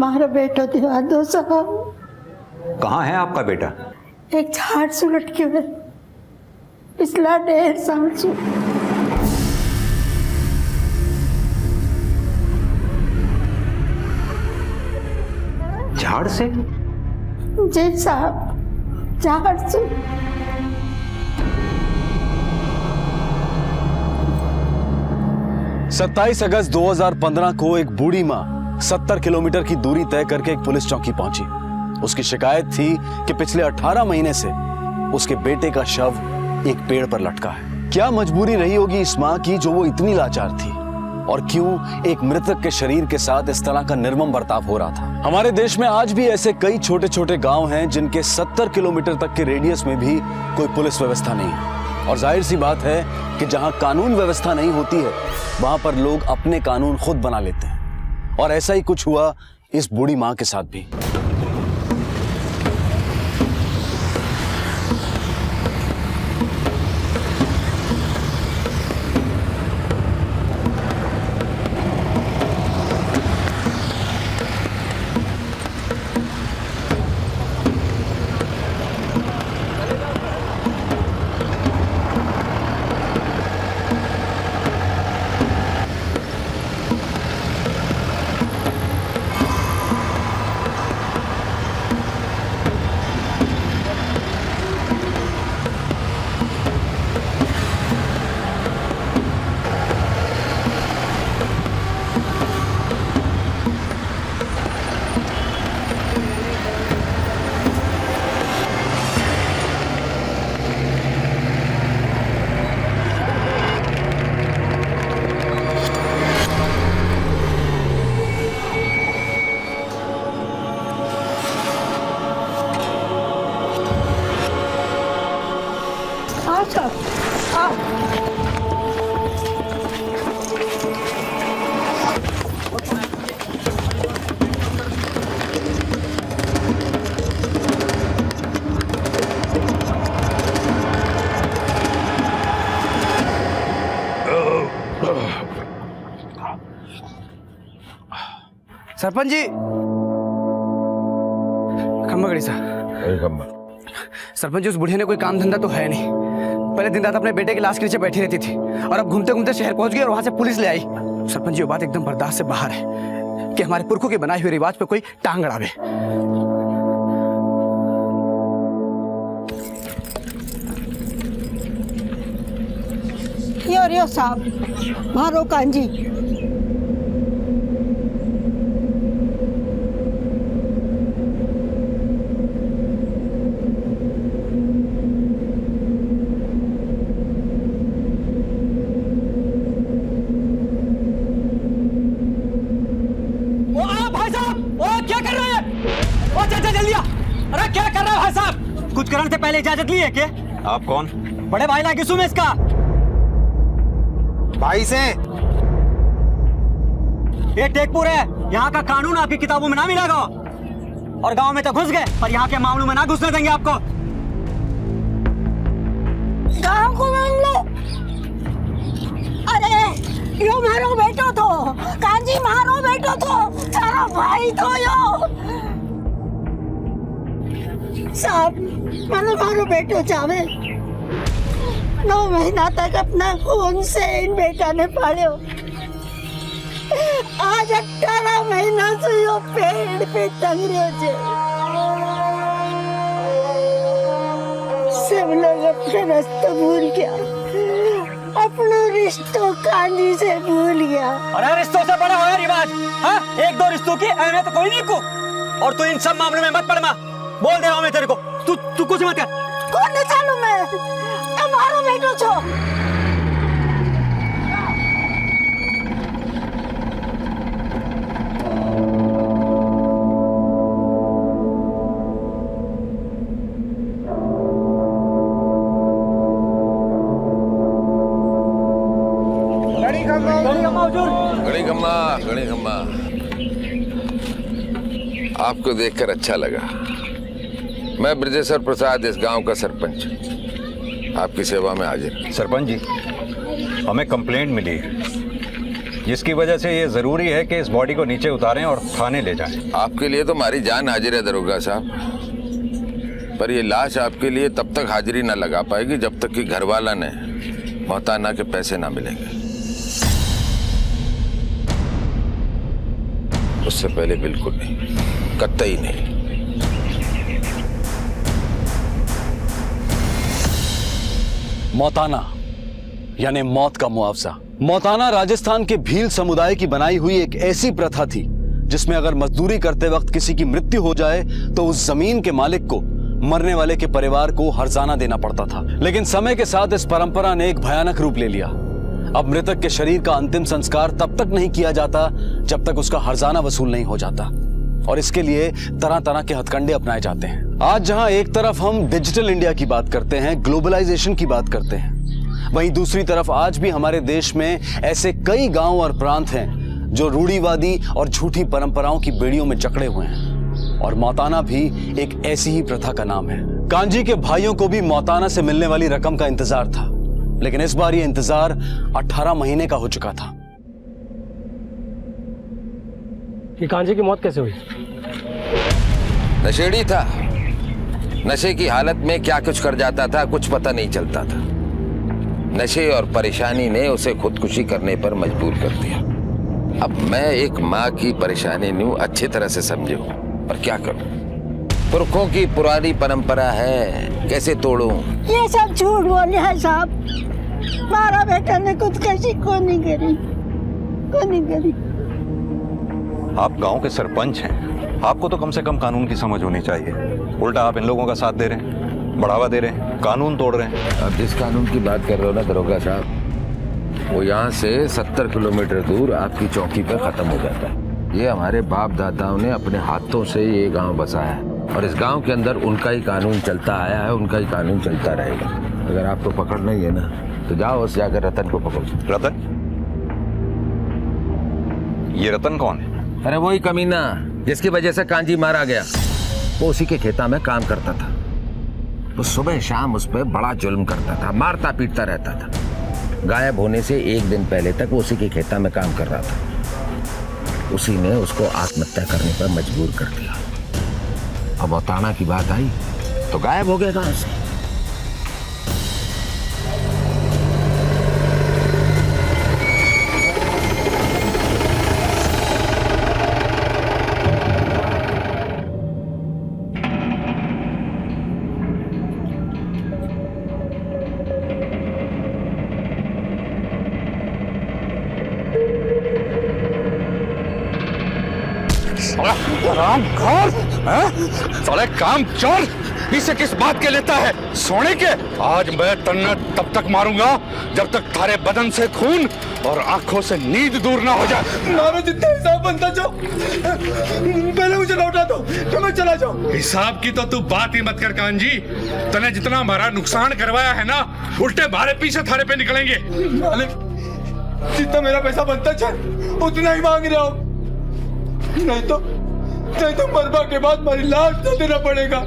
मारो बेटो दिवा दो साहब। कहाँ है आपका बेटा? एक झाड़ से लटके हुए पिछला 1.5 साल से। झाड़ से? जी साहब, झाड़ से। सत्ताईस अगस्त 2015 को एक बूढ़ी माँ 70 किलोमीटर की दूरी तय करके एक पुलिस चौकी पहुंची। उसकी शिकायत थी कि पिछले 18 महीने से उसके बेटे का शव एक पेड़ पर लटका है। क्या मजबूरी रही होगी इस माँ की जो वो इतनी लाचार थी, और क्यों एक मृतक के शरीर के साथ इस तरह का निर्मम बर्ताव हो रहा था। हमारे देश में आज भी ऐसे कई छोटे छोटे गांव हैं जिनके 70 किलोमीटर तक के रेडियस में भी कोई पुलिस व्यवस्था नहीं है। और जाहिर सी बात है कि जहां कानून व्यवस्था नहीं होती है वहां पर लोग अपने कानून खुद बना लेते हैं, और ऐसा ही कुछ हुआ इस बूढ़ी मां के साथ भी। सरपंच जी, खम्बा गड़ी साहब। सरपंच जी, उस बुढ़िया ने कोई काम धंधा तो है नहीं। पहले दिन रात अपने बेटे की लाश के नीचे बैठी रहती थी, और अब घूमते घूमते शहर पहुंच गई और वहां से पुलिस ले आई। सरपंच जी, ये बात एकदम बर्दाश्त से बाहर है कि हमारे पुरखों के बनाए हुए रिवाज पे कोई टांग अड़ावे। यो साहब, मारो कांजी। अरे क्या कर रहे हो भाई साहब? कुछ करने से पहले इजाजत ली है क्या? आप कौन? बड़े भाई लागे सुमे इसका भाई से। ये टेकपुर है, यहाँ का कानून आपकी किताबों में ना मिलेगा, और गांव में तो घुस गए पर यहाँ के मामलों में ना घुसने देंगे आपको। गांव को मान लो। अरे यो मारो बेटो तो, कांजी मारो बेटो तो, सारा भाई तो यो साहब। मैंने मारो बेटो चावे 9 महीना तक अपना खून से इन बेटा ने पालियो। आज 18 महीना से यो पेड़ पे टंग रहे छे। सब लोग अपना रास्ता भूल गया, अपना रिश्तों कांजी से भूल गया। अरे रिश्तों से बड़ा होया रिवाज, हाँ? 1-2 रिश्तों की अहमियत तो कोई नहीं को, और तू इन सब मामलों में मत पड़। बोल दे रहा हूँ मैं तेरे को, तू कुछ मत कर। कौन न चालू मैं, मारो बेटो छो। गणी खम्मा, आपको देखकर अच्छा लगा। मैं ब्रजेश्वर प्रसाद, इस गांव का सरपंच, आपकी सेवा में हाजिर। सरपंच जी, हमें कंप्लेंट मिली जिसकी वजह से ये जरूरी है कि इस बॉडी को नीचे उतारें और थाने ले जाएं। आपके लिए तो हमारी जान हाजिर है दरोगा साहब, पर ये लाश आपके लिए तब तक हाजिरी न लगा पाएगी जब तक कि घरवाला ने मोहताना के पैसे ना मिलेंगे। उससे पहले बिल्कुल नहीं, कतई नहीं। मौताना यानी मौत का मुआवजा। मौताना राजस्थान के भील समुदाय की बनाई हुई एक ऐसी प्रथा थी जिसमें अगर मजदूरी करते वक्त किसी की मृत्यु हो जाए तो उस जमीन के मालिक को मरने वाले के परिवार को हर्जाना देना पड़ता था। लेकिन समय के साथ इस परंपरा ने एक भयानक रूप ले लिया। अब मृतक के शरीर का अंतिम संस्कार तब तक नहीं किया जाता जब तक उसका हर्जाना वसूल नहीं हो जाता, और इसके लिए तरह तरह के हथकंडे अपनाए जाते हैं। आज जहां एक तरफ हम डिजिटल इंडिया की बात करते हैं, ग्लोबलाइजेशन की बात करते हैं, वहीं दूसरी तरफ आज भी हमारे देश में ऐसे कई गांव और प्रांत हैं जो रूढ़िवादी और झूठी परंपराओं की बेड़ियों में जकड़े हुए हैं, और मौताना भी एक ऐसी ही प्रथा का नाम है। कांजी के भाइयों को भी मौताना से मिलने वाली रकम का इंतजार था, लेकिन इस बार यह इंतजार 18 महीने का हो चुका था। कि कांजी की मौत कैसे हुई? नशेड़ी था, नशे की हालत में क्या कुछ कर जाता था कुछ पता नहीं चलता था। नशे और परेशानी ने उसे खुदकुशी करने पर मजबूर कर दिया। अब मैं एक माँ की परेशानी न्यू अच्छी तरह से समझू, पर क्या करूं? पुरखों की पुरानी परंपरा है, कैसे तोड़ूं? ये सब झूठ बोले हैं साहब। हमारा बेटा ने खुदकुशी को नहीं करी। आप गांव के सरपंच हैं, आपको तो कम से कम कानून की समझ होनी चाहिए। उल्टा आप इन लोगों का साथ दे रहे हैं, बढ़ावा दे रहे हैं, कानून तोड़ रहे हैं। अब जिस कानून की बात कर रहे हो ना दरोगा साहब, वो यहाँ से 70 किलोमीटर दूर आपकी चौकी पर खत्म हो जाता है। ये हमारे बाप दादाओं ने अपने हाथों से ये गांव बसाया है, और इस गांव के अंदर उनका ही कानून चलता आया है, उनका ही कानून चलता रहेगा। अगर आपको पकड़ना ही है ना तो जाओ उस जाकर रतन को पकड़ो। रतन? ये रतन कौन है? अरे वही कमीना जिसकी वजह से कांजी मारा गया। वो उसी के खेता में काम करता था। वो सुबह शाम उस पर बड़ा जुल्म करता था, मारता पीटता रहता था। गायब होने से एक दिन पहले तक वो उसी के खेता में काम कर रहा था। उसी ने उसको आत्महत्या करने पर मजबूर कर दिया। अब मौताना की बात आई तो गायब हो गया गांव से। साले काम चोर इसे किस बात के लेता है? सोने के? आज मैं तन्ने तब तक मारूंगा जब तक थारे बदन से खून और आंखों से नींद दूर ना हो जाए। मारो जितना हिसाब बनता जाओ, पहले मुझे लौटा दो तो मैं चला जाऊं। हिसाब की तो तू बात ही मत कर कांजी। तने जितना हमारा नुकसान करवाया है ना, उल्टे भारे पीछे थारे पे निकलेंगे। मालिक, जितना मेरा पैसा बनता चल उतना ही मांग रहा हूं, नहीं तो मरबा के बाद मेरी लाश तो देना पड़ेगा।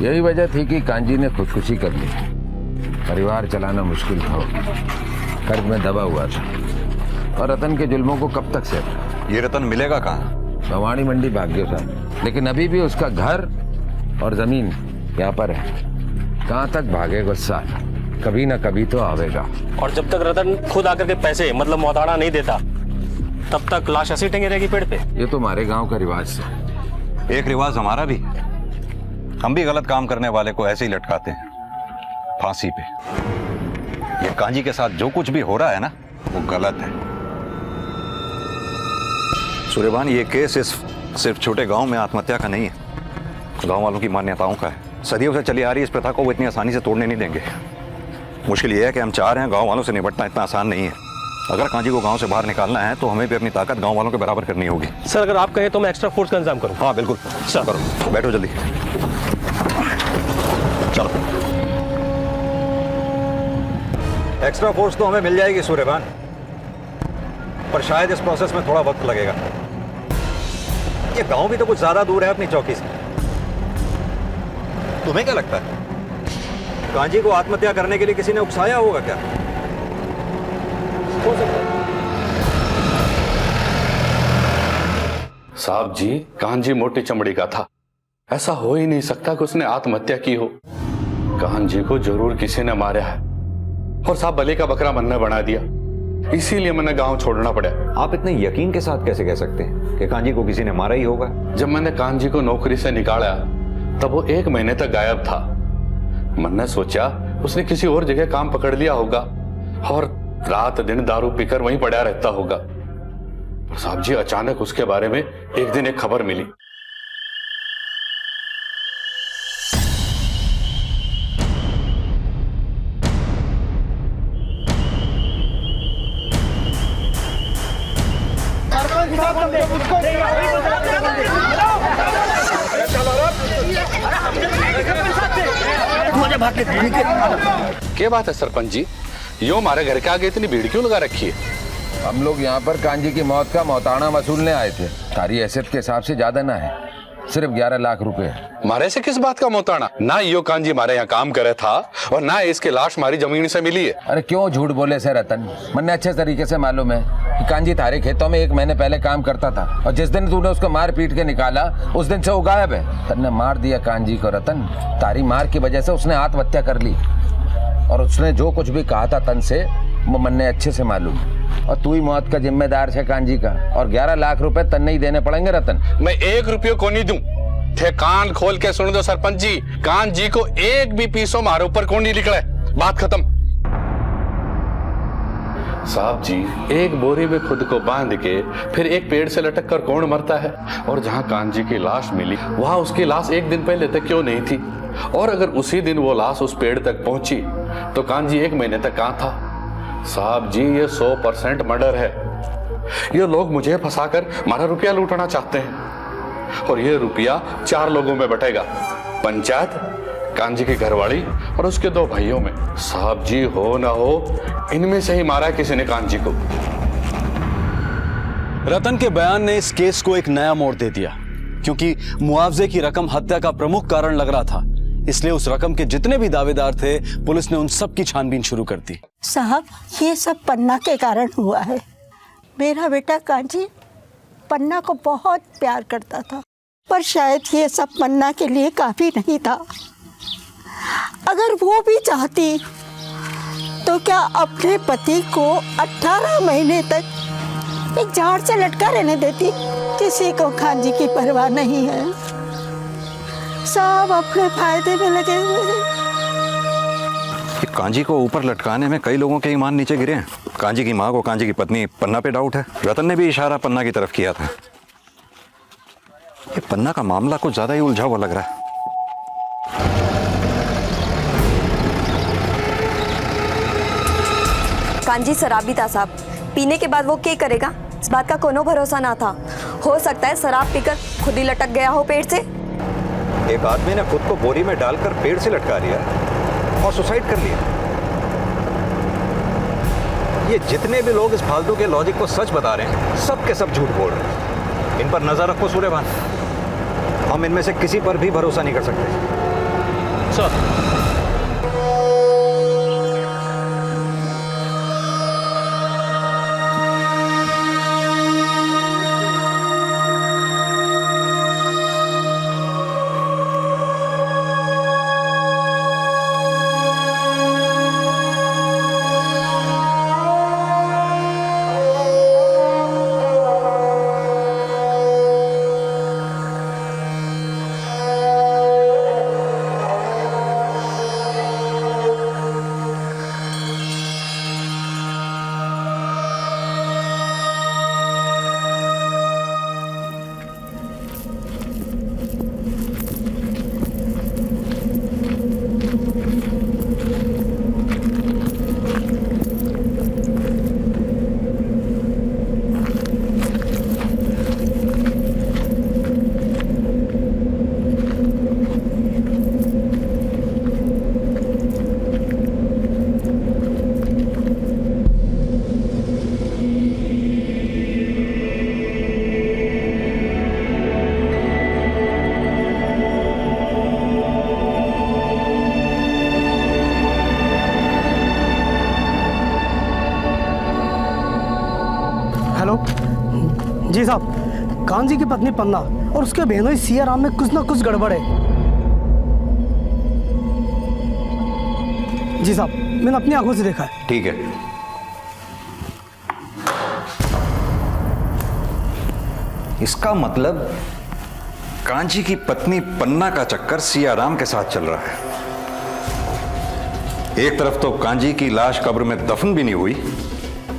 यही वजह थी कि कांजी ने खुदकुशी कर ली। परिवार चलाना मुश्किल था, कर्ज में दबा हुआ था, और रतन के जुल्मों को कब तक सहता? ये रतन मिलेगा कहाँ? भवानी मंडी भाग गया था, लेकिन अभी भी उसका घर और जमीन यहाँ पर है। कहाँ तक भागेगा साल? कभी ना कभी तो आवेगा। और जब तक रतन खुद आकर के पैसे मतलब मौताना नहीं देता तब तक लाश ऐसे टंगे रहेगी पेड़ पे। ये तो हमारे गांव का रिवाज है। एक रिवाज हमारा भी, हम भी गलत काम करने वाले को ऐसे ही लटकाते हैं फांसी पे। ये कांजी के साथ जो कुछ भी हो रहा है ना, वो गलत है। सूर्यभान, ये केस सिर्फ छोटे गांव में आत्महत्या का नहीं है, गांव वालों की मान्यताओं का है। सदियों से चली आ रही इस प्रथा को वो इतनी आसानी से तोड़ने नहीं देंगे। मुश्किल ये है कि हम चाह रहे हैं, गांव वालों से निपटना इतना आसान नहीं है। अगर कांजी को गांव से बाहर निकालना है तो हमें भी अपनी ताकत गांव वालों के बराबर करनी होगी। सर, अगर आप कहें तो मैं एक्स्ट्रा फोर्स का इंतजाम करूं। हाँ बिल्कुल सर, करो। बैठो जल्दी, चलो। एक्स्ट्रा फोर्स तो हमें मिल जाएगी सूर्यभान, पर शायद इस प्रोसेस में थोड़ा वक्त लगेगा। ये गांव भी तो कुछ ज्यादा दूर है अपनी चौकी से। तुम्हें क्या लगता है, कांजी को आत्महत्या करने के लिए किसी ने उकसाया होगा क्या? हो सकता है, साहब जी, कान्जी मोटी चमड़ी का था। ऐसा हो ही नहीं सकता कि उसने आत्महत्या की हो। कान्जी को जरूर किसी ने मारा है और साहब बलि का बकरा मन ने बना दिया, इसीलिए मैंने गांव छोड़ना पड़ा। आप इतने यकीन के साथ कैसे कह सकते हैं कि कान्जी को किसी ने मारा ही होगा? जब मैंने कान्जी को नौकरी से निकाला तब वो 1 महीने तक गायब था। मैंने सोचा उसने किसी और जगह काम पकड़ लिया होगा और रात दिन दारू पीकर वहीं पड़ा रहता होगा। पर साहब जी, अचानक उसके बारे में एक दिन एक खबर मिली। क्या बात है सरपंच जी, यो हमारे घर के आगे इतनी भीड़ क्यों लगा रखी है? हम लोग यहाँ पर कांजी की मौत का मौताना वसूलने आए थे। सारी हैसियत के हिसाब से ज्यादा ना है, सिर्फ 11 लाख रुपए। मारे से किस बात का मौताना? ना यो कांजी हमारे यहाँ काम करे था और ना इसकी लाश हमारी जमीन से मिली है। अरे क्यों झूठ बोले से रतन, मन्ने अच्छे तरीके से मालूम है कि कांजी तारे खेतों में 1 महीने पहले काम करता था और जिस दिन तूने उसको मार पीट के निकाला उस दिन से वो गायब है। तन्ने मार दिया कांजी को रतन, तारी मार की वजह से उसने आत्महत्या कर ली और उसने जो कुछ भी कहा था तन से वो मन्ने अच्छे से मालूम। और तू ही मौत का जिम्मेदार है कांजी का, और 11 लाख रुपए तन्ने ही देने पड़ेंगे रतन। मैं 1 रुपये को नहीं दूं। थे कान खोल के सुन दो सरपंच जी, कांजी को 1 भी पीसो मारे ऊपर कौन नहीं निकले, बात खत्म। साहब जी, एक बोरी में खुद को बांध के फिर एक पेड़ से लटक कर कौन मरता है? और जहां कांजी की लाश मिली वहां उसकी लाश 1 दिन पहले तक क्यों नहीं थी? और अगर उसी दिन वो लाश उस पेड़ तक पहुंची तो कांजी 1 महीने तक कहां था? साहब जी, ये 100% मर्डर है। ये लोग मुझे फंसाकर हमारा रुपया लूटना चाहते हैं और ये रुपया 4 लोगों में बटेगा, पंचायत, कांजी की घरवाली और उसके 2 भाइयों में। साहब जी, हो ना हो इनमें से ही मारा किसी ने कांजी को। रतन के बयान ने इस केस को एक नया मोड़ दे दिया, क्योंकि मुआवजे की रकम हत्या का प्रमुख कारण लग रहा था। इसलिए उस रकम के जितने भी दावेदार थे, पुलिस ने उन सब की छानबीन शुरू कर दी। साहब, ये सब पन्ना के कारण हुआ है। मेरा बेटा कांजी पन्ना को बहुत प्यार करता था, पर शायद ये सब पन्ना के लिए काफी नहीं था। अगर वो भी चाहती तो क्या अपने पति को 18 महीने तक एक झाड़ से लटका रहने देती? किसी को कांजी की परवाह नहीं है, सब अपने फायदे में लगे हुए हैं। कांजी को ऊपर लटकाने में कई लोगों के ईमान नीचे गिरे हैं। कांजी की माँ को कांजी की पत्नी पन्ना पे डाउट है। रतन ने भी इशारा पन्ना की तरफ किया था। ये पन्ना का मामला कुछ ज्यादा ही उलझा हुआ लग रहा है। कांजी शराबी था साहब, पीने के बाद वो क्या करेगा इस बात का कोनो भरोसा ना था। हो सकता है शराब पीकर खुद ही लटक गया हो पेड़ से। एक आदमी ने खुद को बोरी में डालकर पेड़ से लटका लिया और सुसाइड कर लिया। ये जितने भी लोग इस फालतू के लॉजिक को सच बता रहे हैं, सब के सब झूठ बोल रहे हैं। इन पर नजर रखो सूर्यभान, हम इनमें से किसी पर भी भरोसा नहीं कर सकते। सर, जी साहब, कांजी की पत्नी पन्ना और उसके बहनोई सिया राम में कुछ ना कुछ गड़बड़ है। जी साहब, मैंने अपनी आंखों से देखा है। ठीक है, इसका मतलब कांजी की पत्नी पन्ना का चक्कर सियाराम के साथ चल रहा है। एक तरफ तो कांजी की लाश कब्र में दफन भी नहीं हुई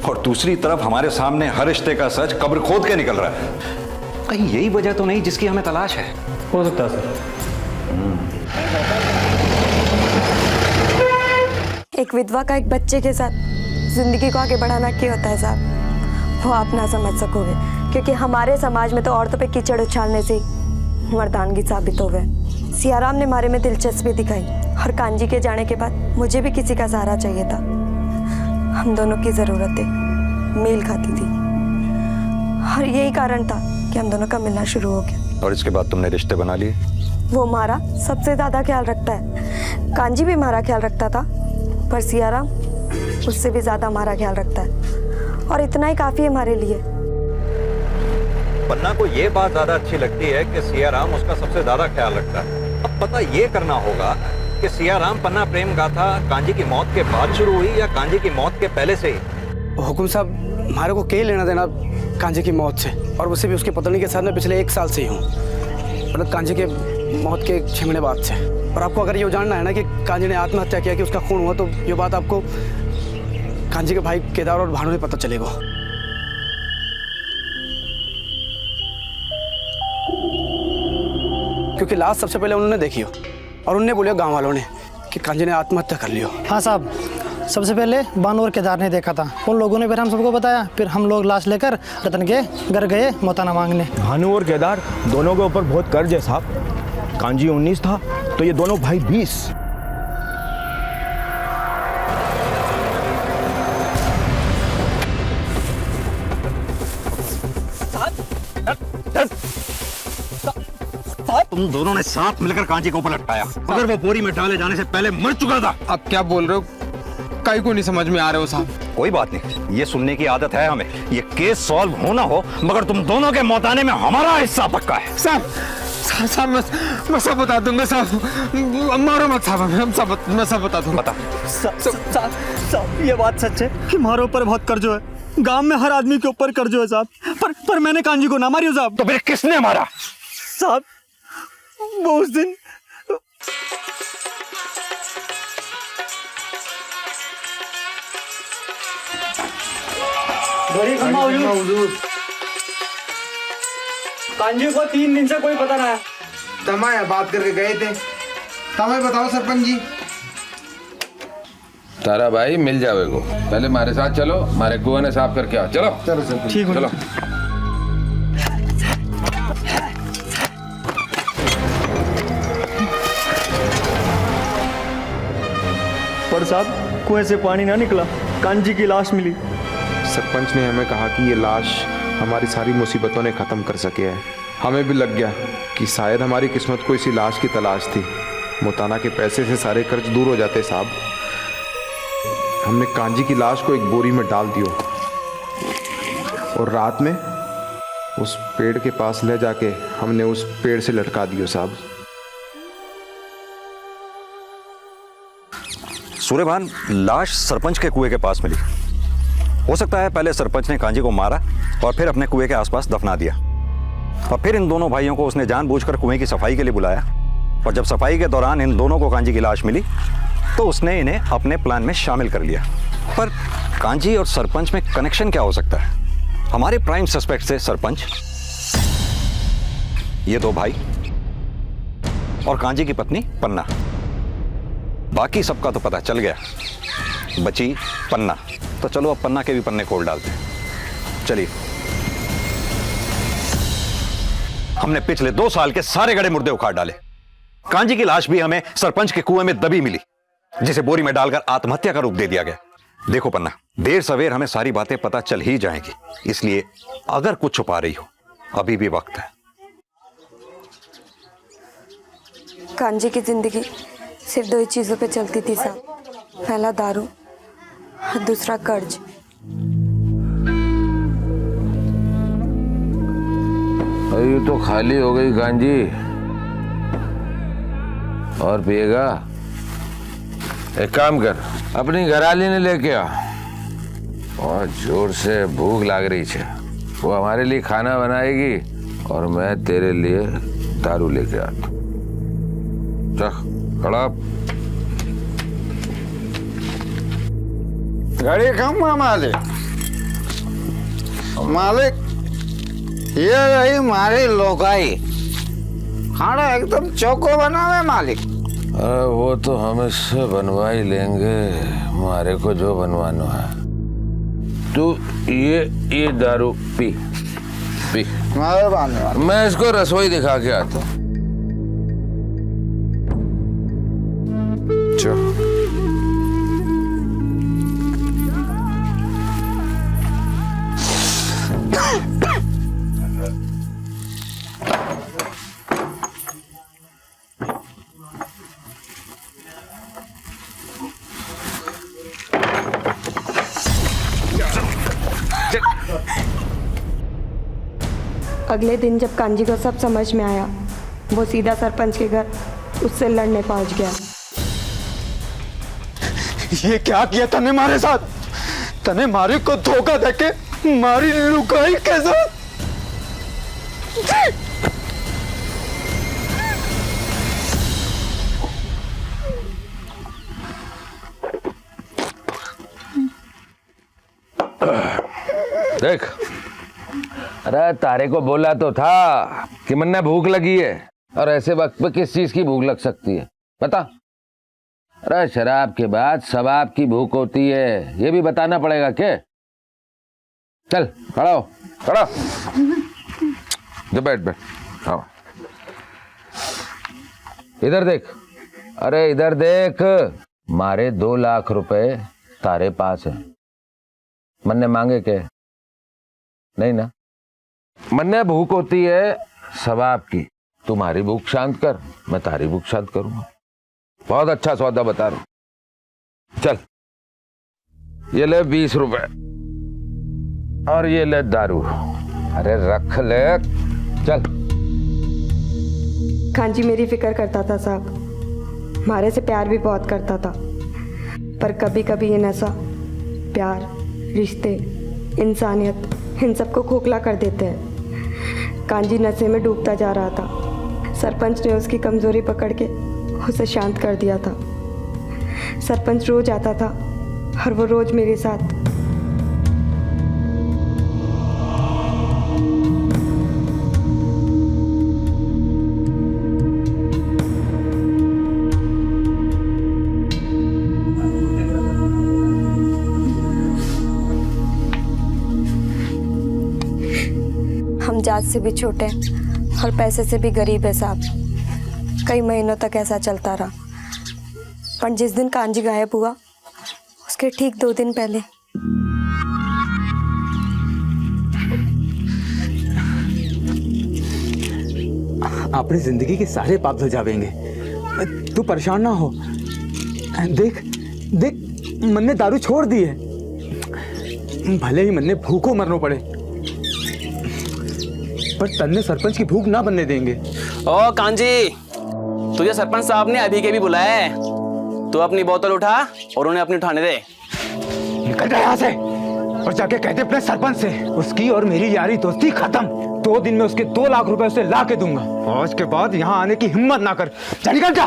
और दूसरी तरफ हमारे सामने हर रिश्ते का सच कब्र खोद के निकल रहा है। कहीं यही वजह तो नहीं जिसकी हमें तलाश है? हो सकता है सर। एक विधवा का एक बच्चे के साथ जिंदगी को आगे बढ़ाना क्या होता है साहब, वो आप ना समझ सकोगे, क्योंकि हमारे समाज में तो औरतों पे कीचड़ उछालने से मर्दानगी साबित हो गए। सियाराम ने हमारे में दिलचस्पी दिखाई और कांजी के जाने के बाद मुझे भी किसी का सहारा चाहिए था। हम दोनों की ज़रूरतें मेल खाती थी और यही कारण था कि हम दोनों का मिलना शुरू हो गया। और इसके बाद तुमने रिश्ते बना लिए? वो हमारा सबसे ज़्यादा ख्याल रखता है। कांजी भी हमारा ख्याल रखता था, पर सियाराम उससे भी ज़्यादा हमारा ख्याल रखता है और इतना ही काफ़ी है हमारे लिए। पन्ना को ये बात ज्यादा अच्छी लगती है कि सियाराम उसका सबसे ज्यादा ख्याल रखता है। अब पता ये करना होगा कि सियाराम पन्ना प्रेम गाथा कांजी की मौत के बाद शुरू हुई या कांजी की मौत के पहले से ही? हुकुम साहब, हमारे को क्या लेना देना कांजी की मौत से, और उसे भी उसके पत्नी के साथ मैं पिछले 1 साल से ही हूँ, मतलब कांजी के मौत के 6 महीने बाद से। और आपको अगर ये जानना है ना कि कांजी ने आत्महत्या किया कि उसका खून हुआ, तो ये बात आपको कांजी के भाई केदार और भानु ने पता चलेगा। क्योंकि लाश सबसे पहले उन्होंने देखी हो और उन्होंने बोलिया गांव वालों ने कि कांजी ने आत्महत्या कर लियो। हाँ साहब, सबसे पहले भानु और केदार ने देखा था, उन लोगों ने फिर हम सबको बताया, फिर हम लोग लाश लेकर रतन के घर गए मोताना मांगने। भानु और केदार दोनों के ऊपर बहुत कर्ज है साहब। कांजी 19 था तो ये दोनों भाई 20। तुम दोनों ने साथ मिलकर कांजी को ऊपर लटकाया, अगर वो बोरी में डाले जाने से पहले मर चुका था। अब क्या बोल रहे हो? कहीं को नहीं समझ में आ रहे हो साहब। कोई बात नहीं, ये सुनने की आदत है हमें। ये केस सॉल्व हो ना हो, मगर तुम दोनों के मौताने में हमारा हिस्सा पक्का है। साहब मैं सब बता दूंगा साहब, मारो मत साहब, मैं सब बता दूंगा। साहब ये बात सच है कि हमारे ऊपर बहुत कर्जो है, गांव में हर आदमी के ऊपर कर्जो है साहब, पर मैंने कांजी को ना मारी हो साहब। तो फिर किसने मारा? साहब वो उस दिन कांजी को 3 दिन से कोई पता ना है। तमाया बात करके गए थे। तमाया बताओ सरपंच जी। तारा भाई मिल जाएगो, पहले हमारे साथ चलो, हमारे कुआं ने साफ करके आओ। चलो चलो सर, ठीक है, चलो। पर साहब कुएं से पानी ना निकला, कांजी की लाश मिली। सरपंच ने हमें कहा कि ये लाश हमारी सारी मुसीबतों ने ख़त्म कर सके है। हमें भी लग गया कि शायद हमारी किस्मत को इसी लाश की तलाश थी। मोताना के पैसे से सारे कर्ज दूर हो जाते साहब। हमने कांजी की लाश को एक बोरी में डाल दियो और रात में उस पेड़ के पास ले जाके हमने उस पेड़ से लटका दियो साहब। सूर्यभान, लाश सरपंच के कुएं के पास मिली। हो सकता है पहले सरपंच ने कांजी को मारा और फिर अपने कुएं के आसपास दफना दिया, और फिर इन दोनों भाइयों को उसने जानबूझकर कुएं की सफाई के लिए बुलाया, और जब सफाई के दौरान इन दोनों को कांजी की लाश मिली तो उसने इन्हें अपने प्लान में शामिल कर लिया। पर कांजी और सरपंच में कनेक्शन क्या हो सकता है? हमारे प्राइम सस्पेक्ट थे सरपंच, ये 2 भाई और कांजी की पत्नी पन्ना। बाकी सबका तो पता चल गया, बची पन्ना। तो चलो अब पन्ना के भी पन्ने खोल डालते हैं। चलिए, हमने पिछले 2 साल के सारे गड़े मुर्दे उखाड़ डाले। कांजी की लाश भी हमें सरपंच के कुएं में दबी मिली, जिसे बोरी में डालकर आत्महत्या का रूप दे दिया गया। देखो पन्ना, देर सवेर हमें सारी बातें पता चल ही जाएंगी, इसलिए अगर कुछ छुपा रही हो अभी भी वक्त है। कांजी की जिंदगी सिर्फ 2 ही चीज़ों पे चलती थी साहब, पहला दारू और दूसरा कर्ज। ये तो खाली हो गई गांजी। और पिएगा? एक काम कर, अपनी घरवाली ने लेके आ। और जोर से भूख लग रही है, वो हमारे लिए खाना बनाएगी और मैं तेरे लिए दारू लेके आता। चल खड़ा। घड़ी कम है मालिक। मालिक ये रही मारी लोकाई, खाना एकदम चौको बनावे मालिक। अरे वो तो हम इससे बनवा ही लेंगे, हमारे को जो बनवाना है। तू ये दारू पी पी। मैं इसको रसोई दिखा के आता हूँ। अगले दिन जब कांजी को सब समझ में आया, वो सीधा सरपंच के घर उससे लड़ने पहुंच गया। ये क्या किया तने मारे साथ? तने मारी को धोखा देके मारी लुकाई के साथ। देख, अरे तारे को बोला तो था कि मन्ना भूख लगी है, और ऐसे वक्त पे किस चीज की भूख लग सकती है बता? अरे शराब के बाद शबाब की भूख होती है, ये भी बताना पड़ेगा क्या? चल खड़ा हो, खड़ा जो बैठ बैठ। हाँ इधर देख, अरे इधर देख, मारे 2 लाख रुपए तारे पास है। मन्ने मांगे के? नहीं ना। मन्ने भूख होती है शबाब की, तुम्हारी भूख शांत कर, मैं तारी भूख शांत करूंगा। बहुत अच्छा सौदा बता रहा हूं। चल ये ले 20 रुपए और ये ले दारू। अरे रख ले, चल। कांजी मेरी फिक्र करता था साहब, हमारे से प्यार भी बहुत करता था, पर कभी कभी ये नशा प्यार, रिश्ते, इंसानियत, इन सबको खोखला कर देते हैं। कांजी नशे में डूबता जा रहा था। सरपंच ने उसकी कमजोरी पकड़ के उसे शांत कर दिया था। सरपंच रोज आता था और वो रोज मेरे साथ। हम जात से भी छोटे और पैसे से भी गरीब है साहब। कई महीनों तक ऐसा चलता रहा, पर जिस दिन कांजी गायब हुआ उसके ठीक 2 दिन पहले अपनी जिंदगी के सारे पाप धुल जावेंगे। तू परेशान ना हो। देख देख, मन्ने दारू छोड़ दी है, भले ही मन्ने भूखों मरना पड़े, पर तन्ने सरपंच की भूख ना बनने देंगे। ओ कांजी, तुझे सरपंच साहब ने अभी के भी बुलाया है। तू अपनी बोतल उठा और उन्हें अपनी उठाने दे। निकल जा यहाँ से और जाके कहते अपने सरपंच से उसकी और मेरी यारी दोस्ती खत्म। 2 दिन में उसके 2 लाख रुपए उसे ला के दूंगा, और उसके बाद यहाँ आने की हिम्मत ना कर। जा निकल जा।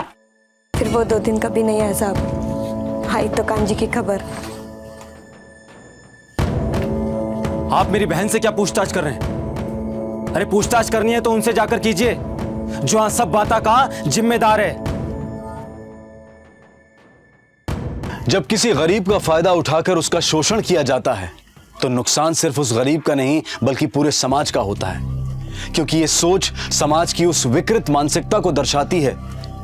फिर वो 2 दिन कभी नहीं आया साहब। आई तो कांजी की खबर। आप मेरी बहन से क्या पूछताछ कर रहे हैं? अरे पूछताछ करनी है तो उनसे जाकर कीजिए, जो हाँ सब बातों का जिम्मेदार है। जब किसी गरीब का फायदा उठाकर उसका शोषण किया जाता है तो नुकसान सिर्फ उस गरीब का नहीं बल्कि पूरे समाज का होता है, क्योंकि ये सोच समाज की उस विकृत मानसिकता को दर्शाती है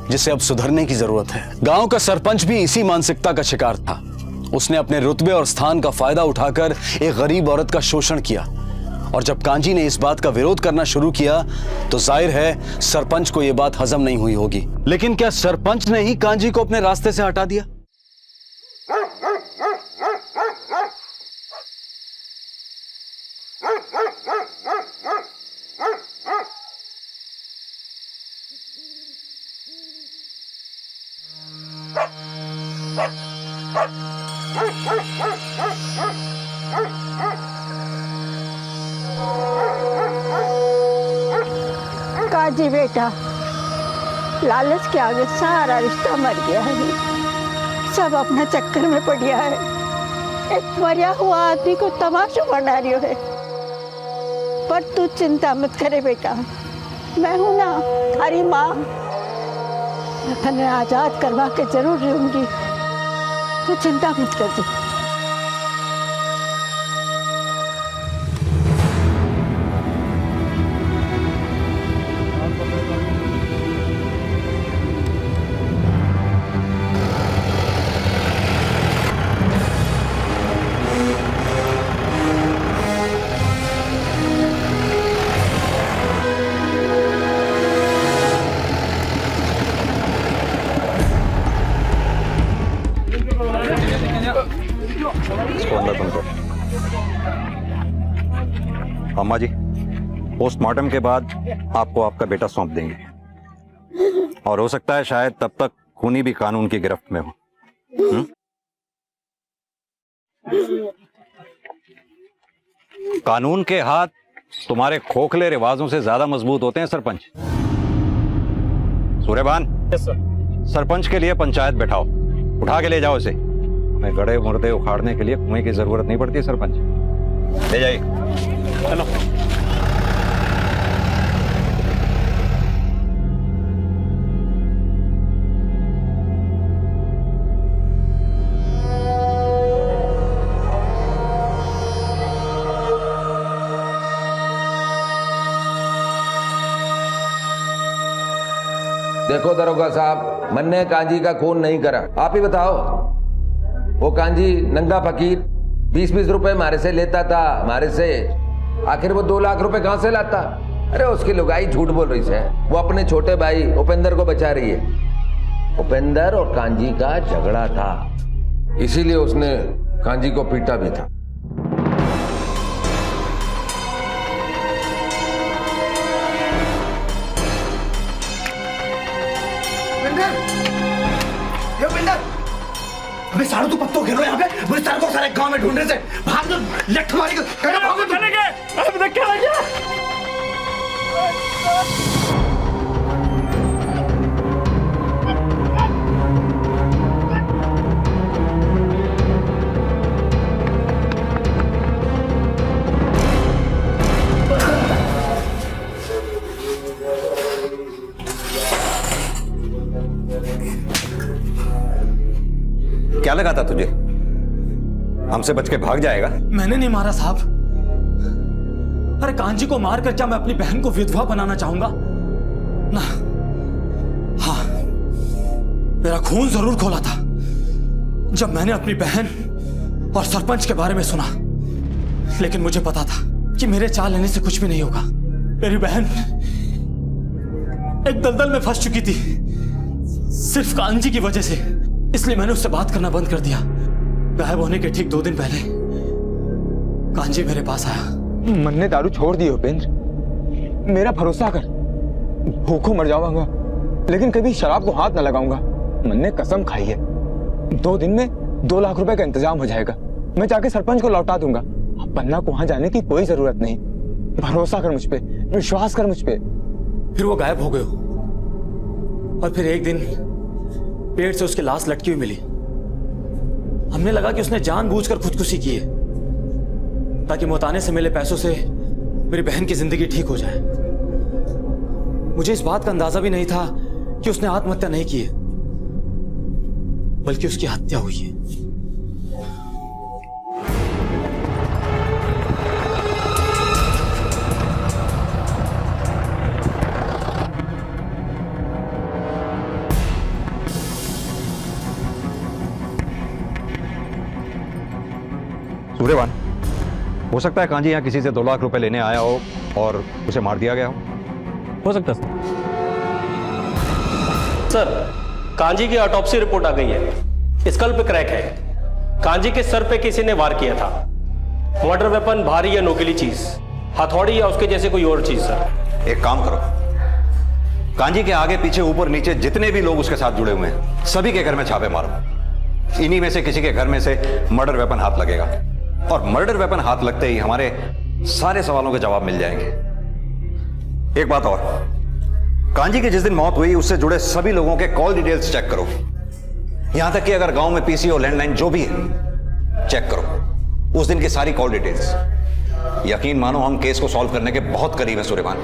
जिसे अब सुधरने की जरूरत है। गांव का सरपंच भी इसी मानसिकता का शिकार था। उसने अपने रुतबे और स्थान का फायदा उठाकर एक गरीब औरत का शोषण किया, और जब कांजी ने इस बात का विरोध करना शुरू किया तो जाहिर है सरपंच को यह बात हजम नहीं हुई होगी। लेकिन क्या सरपंच ने ही कांजी को अपने रास्ते से हटा दिया? काजी बेटा, लालच के आगे सारा रिश्ता मर गया है। सब अपना चक्कर में पड़ गया है। एक मरिया हुआ आदमी को तमाशा बना रही है। पर तू चिंता मत करे बेटा, मैं हूं ना, थारी माँ। मैं तन्ने आजाद करवा के जरूर रहूंगी, तू चिंता मत कर दे। इसको अंदर बंद कर। अम्मा जी, पोस्टमार्टम के बाद आपको आपका बेटा सौंप देंगे और हो सकता है शायद तब तक खूनी भी कानून की गिरफ्त में हो। कानून के हाथ तुम्हारे खोखले रिवाजों से ज्यादा मजबूत होते हैं सरपंच। सूर्यभान, सरपंच के लिए पंचायत बैठाओ, उठा के ले जाओ इसे। हमें गड़े मुर्दे उखाड़ने के लिए कुएं की जरूरत नहीं पड़ती है सरपंच। ले जाइए। चलो। देखो दरोगा साहब, मन्ने कांजी का खून नहीं करा। आप ही बताओ, वो कांजी नंगा फकीर 20-20 रुपए हमारे से लेता था, हमारे से। आखिर वो 2 लाख रुपए कहां से लाता? अरे उसकी लुगाई झूठ बोल रही है। वो अपने छोटे भाई उपेंद्र को बचा रही है। उपेंद्र और कांजी का झगड़ा था, इसीलिए उसने कांजी को पीटा भी था। अबे सारू, तू पत्तों घेरो यहाँ पे। मुझे सर को सारे गांव में ढूंढने से भाग दो। लठ मारी कहाँ भागो तुम? अब तक क्या लग गया? क्या लगा था तुझे? हमसे बच के भाग जाएगा? मैंने नहीं मारा साहब। अरे कांजी को मार कर क्या मैं अपनी बहन को विधवा बनाना चाहूंगा? ना। हाँ, मेरा खून जरूर खोला था जब मैंने अपनी बहन और सरपंच के बारे में सुना। लेकिन मुझे पता था कि मेरे चाल लेने से कुछ भी नहीं होगा। मेरी बहन एक दलदल में फंस चुकी थी सिर्फ कांजी की वजह से। इसलिए मैंने उससे बात करना बंद कर दिया। गायब होने के ठीक 2 दिन पहले कांजी मेरे पास आया। मन्ने दारू छोड़ दी उपेंद्र, मेरा भरोसा कर। भूखों मर जाऊंगा लेकिन कभी शराब को हाथ न लगाऊंगा। मन्ने कसम खाई है, 2 दिन में 2 लाख रुपए का इंतजाम हो जाएगा। मैं जाके सरपंच को लौटा दूंगा। अब पन्ना को वहां जाने की कोई जरूरत नहीं। भरोसा कर मुझ पे, विश्वास कर मुझ पे। फिर वो गायब हो गए और फिर एक दिन पेड़ से उसकी लाश लटकी हुई मिली। हमने लगा कि उसने जानबूझकर खुदकुशी की है ताकि मोताने से मिले पैसों से मेरी बहन की जिंदगी ठीक हो जाए। मुझे इस बात का अंदाजा भी नहीं था कि उसने आत्महत्या नहीं की है, बल्कि उसकी हत्या हुई है। सूर्यवान, हो सकता है कांजी यहाँ किसी से 2 लाख रुपए लेने आया हो और उसे मार दिया गया हो सकता है सर। कांजी की ऑटोप्सी रिपोर्ट आ गई है। स्कल पे क्रैक है। कांजी के सर पे किसी ने वार किया था। मर्डर वेपन भारी या नोकीली चीज, हथौड़ी या उसके जैसे कोई और चीज सर। एक काम करो, कांजी के आगे पीछे ऊपर नीचे जितने भी लोग उसके साथ जुड़े हुए हैं सभी के घर में छापे मारो। इन्हीं में से किसी के घर में से मर्डर वेपन हाथ लगेगा और मर्डर वेपन हाथ लगते ही हमारे सारे सवालों के जवाब मिल जाएंगे। एक बात और, कांजी की जिस दिन मौत हुई उससे जुड़े सभी लोगों के कॉल डिटेल्स चेक करो, यहां तक कि अगर गांव में पीसी और लैंडलाइन जो भी है चेक करो उस दिन की सारी कॉल डिटेल्स। यकीन मानो हम केस को सॉल्व करने के बहुत करीब है सूर्यभान।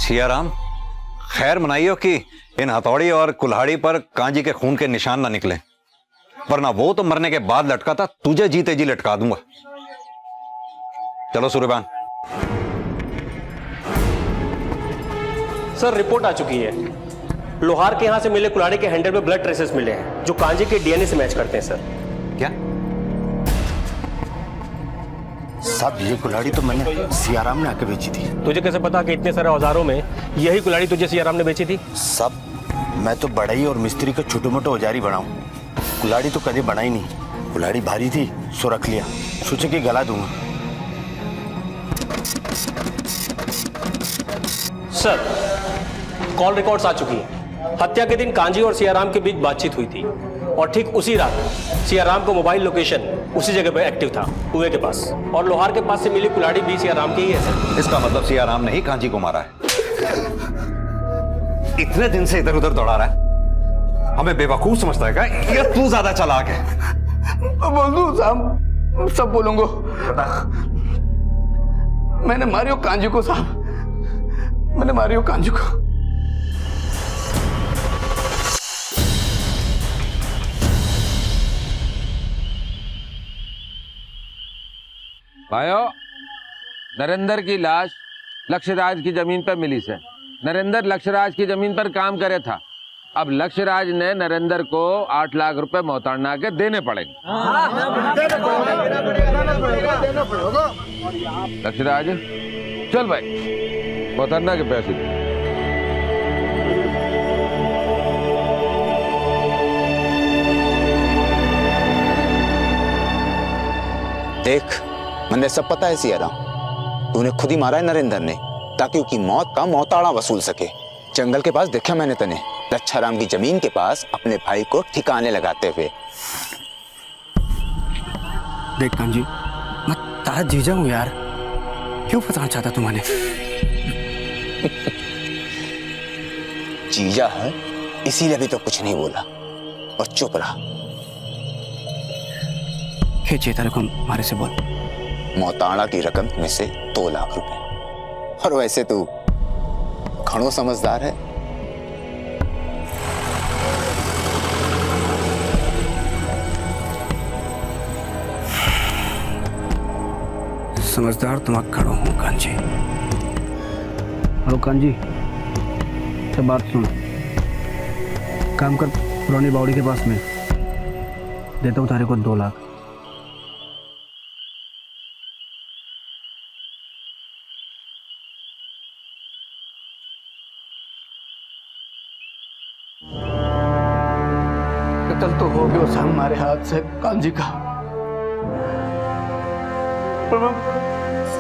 सियाराम, खैर मनाइयो कि इन हथौड़ी और कुल्हाड़ी पर कांजी के खून के निशान ना निकले, वरना वो तो मरने के बाद लटका था, तुझे जीते जी लटका दूंगा। चलो सूर्यभान। सर रिपोर्ट आ चुकी है। लोहार के यहां से मिले कुल्हाड़ी के हैंडल में ब्लड ट्रेसेस मिले हैं जो कांजी के डीएनए से मैच करते हैं सर। क्या साहब, ये कुल्हाड़ी तो मैंने सियाराम ने आके बेची थी। तुझे कैसे पता कि इतने सारे औजारों में यही कुल्हाड़ी तुझे सियाराम ने बेची थी? साहब, मैं तो बढ़ई और मिस्त्री का छोटे मोटे औजारी बनाऊं, कुल्हाड़ी तो कभी बनाई नहीं। कुल्हाड़ी भारी थी सो रख लिया, सोचे कि गला दूंगा। सर कॉल रिकॉर्ड्स आ चुकी है। हत्या के दिन कांजी और सियाराम के बीच बातचीत हुई थी और ठीक उसी रात सियाराम को मोबाइल लोकेशन उसी जगह पे एक्टिव था, कुएं के पास, और लोहार के पास से मिली कुल्हाड़ी भी सियाराम की ही है सर। इसका मतलब सियाराम ने ही कांजी को मारा है। इतने दिन से इधर उधर दौड़ा रहा है, हमें बेवकूफ समझता है क्या? या तू ज्यादा चालाक है? बोल साहब, सब बोलूंगा। मैंने मारियो कांजी को साहब, मैंने मारियो कांजी को। भाइयों, नरेंद्र की लाश लक्ष्यराज की जमीन पर मिली से। नरेंद्र लक्ष्यराज की जमीन पर काम करे था। अब लक्ष्यराज ने नरेंद्र को 8 लाख रुपए मोहताना के देने पड़ेंगे। लक्ष्यराज, चल भाई, मोहताना के पैसे दे। देख, मैंने सब पता है सियाराम, तूने खुद ही मारा है नरेंद्र ने, ताकि उसकी मौत का मोहताड़ा वसूल सके। जंगल के पास देखा मैंने तने, लच्छाराम की जमीन के पास अपने भाई को ठिकाने लगाते हुए। देख कांजी, मैं तारा जीजा हूं यार, क्यों फंसाना चाहता तुम्हारे? जीजा है इसीलिए अभी तो कुछ नहीं बोला और चुप रहा। खींचिए तेरे को मारे से बोल। मोहताड़ा की रकम में से 2 लाख रुपए। और वैसे तू घणो समझदार है। समझदार तुम खड़ो हूँ कांजी। हेलो कांजी, तो बात सुन, काम कर पुरानी बावड़ी के पास में, देता हूँ तारे को 2 लाख। कत्ल तो हो गया हमारे हाथ से कांजी का, पर मैं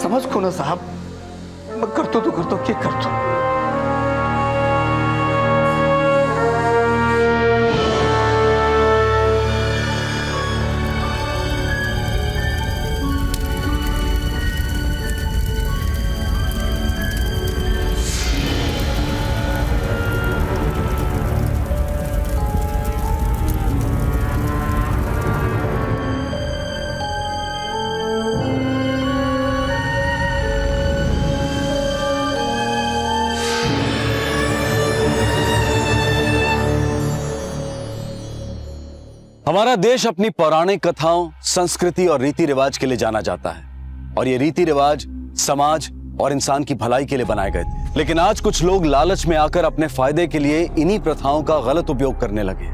समझ को ना साहब, मैं कर तो क्या कर तो। हमारा देश अपनी पौराणिक कथाओं, संस्कृति और रीति रिवाज के लिए जाना जाता है और ये रीति रिवाज समाज और इंसान की भलाई के लिए बनाए गए थे। लेकिन आज कुछ लोग लालच में आकर अपने फायदे के लिए इन्हीं प्रथाओं का गलत उपयोग करने लगे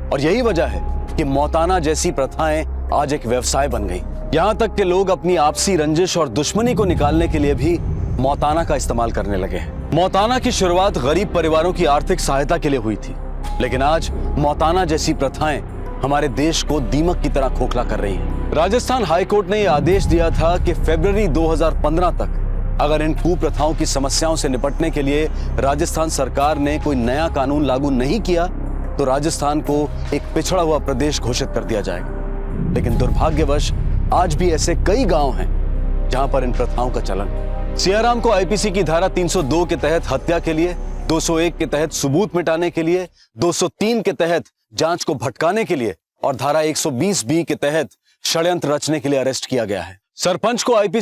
और यही वजह है कि मौताना जैसी प्रथाएं आज एक व्यवसाय बन गई। यहाँ तक कि लोग अपनी आपसी रंजिश और दुश्मनी को निकालने के लिए भी मौताना का इस्तेमाल करने लगे हैं। मौताना की शुरुआत गरीब परिवारों की आर्थिक सहायता के लिए हुई थी, लेकिन आज मौताना जैसी प्रथाएं हमारे देश को दीमक की तरह खोखला कर रही है। राजस्थान हाईकोर्ट ने यह आदेश दिया था कि फरवरी 2015 तक अगर इन कुप्रथाओं की समस्याओं से निपटने के लिए राजस्थान सरकार ने कोई नया कानून लागू नहीं किया तो राजस्थान को एक पिछड़ा हुआ प्रदेश घोषित कर दिया जाएगा। लेकिन दुर्भाग्यवश आज भी ऐसे कई गांव हैं जहां पर इन प्रथाओं का चलन है। सियाराम को आईपीसी की धारा 302 के तहत हत्या के लिए, 201 के तहत सबूत मिटाने के लिए, 203 के तहत जांच को भटकाने के लिए और धारा 120 बी के तहत षड्यंत्र रचने के लिए अरेस्ट किया गया है। सरपंच को आईपीसी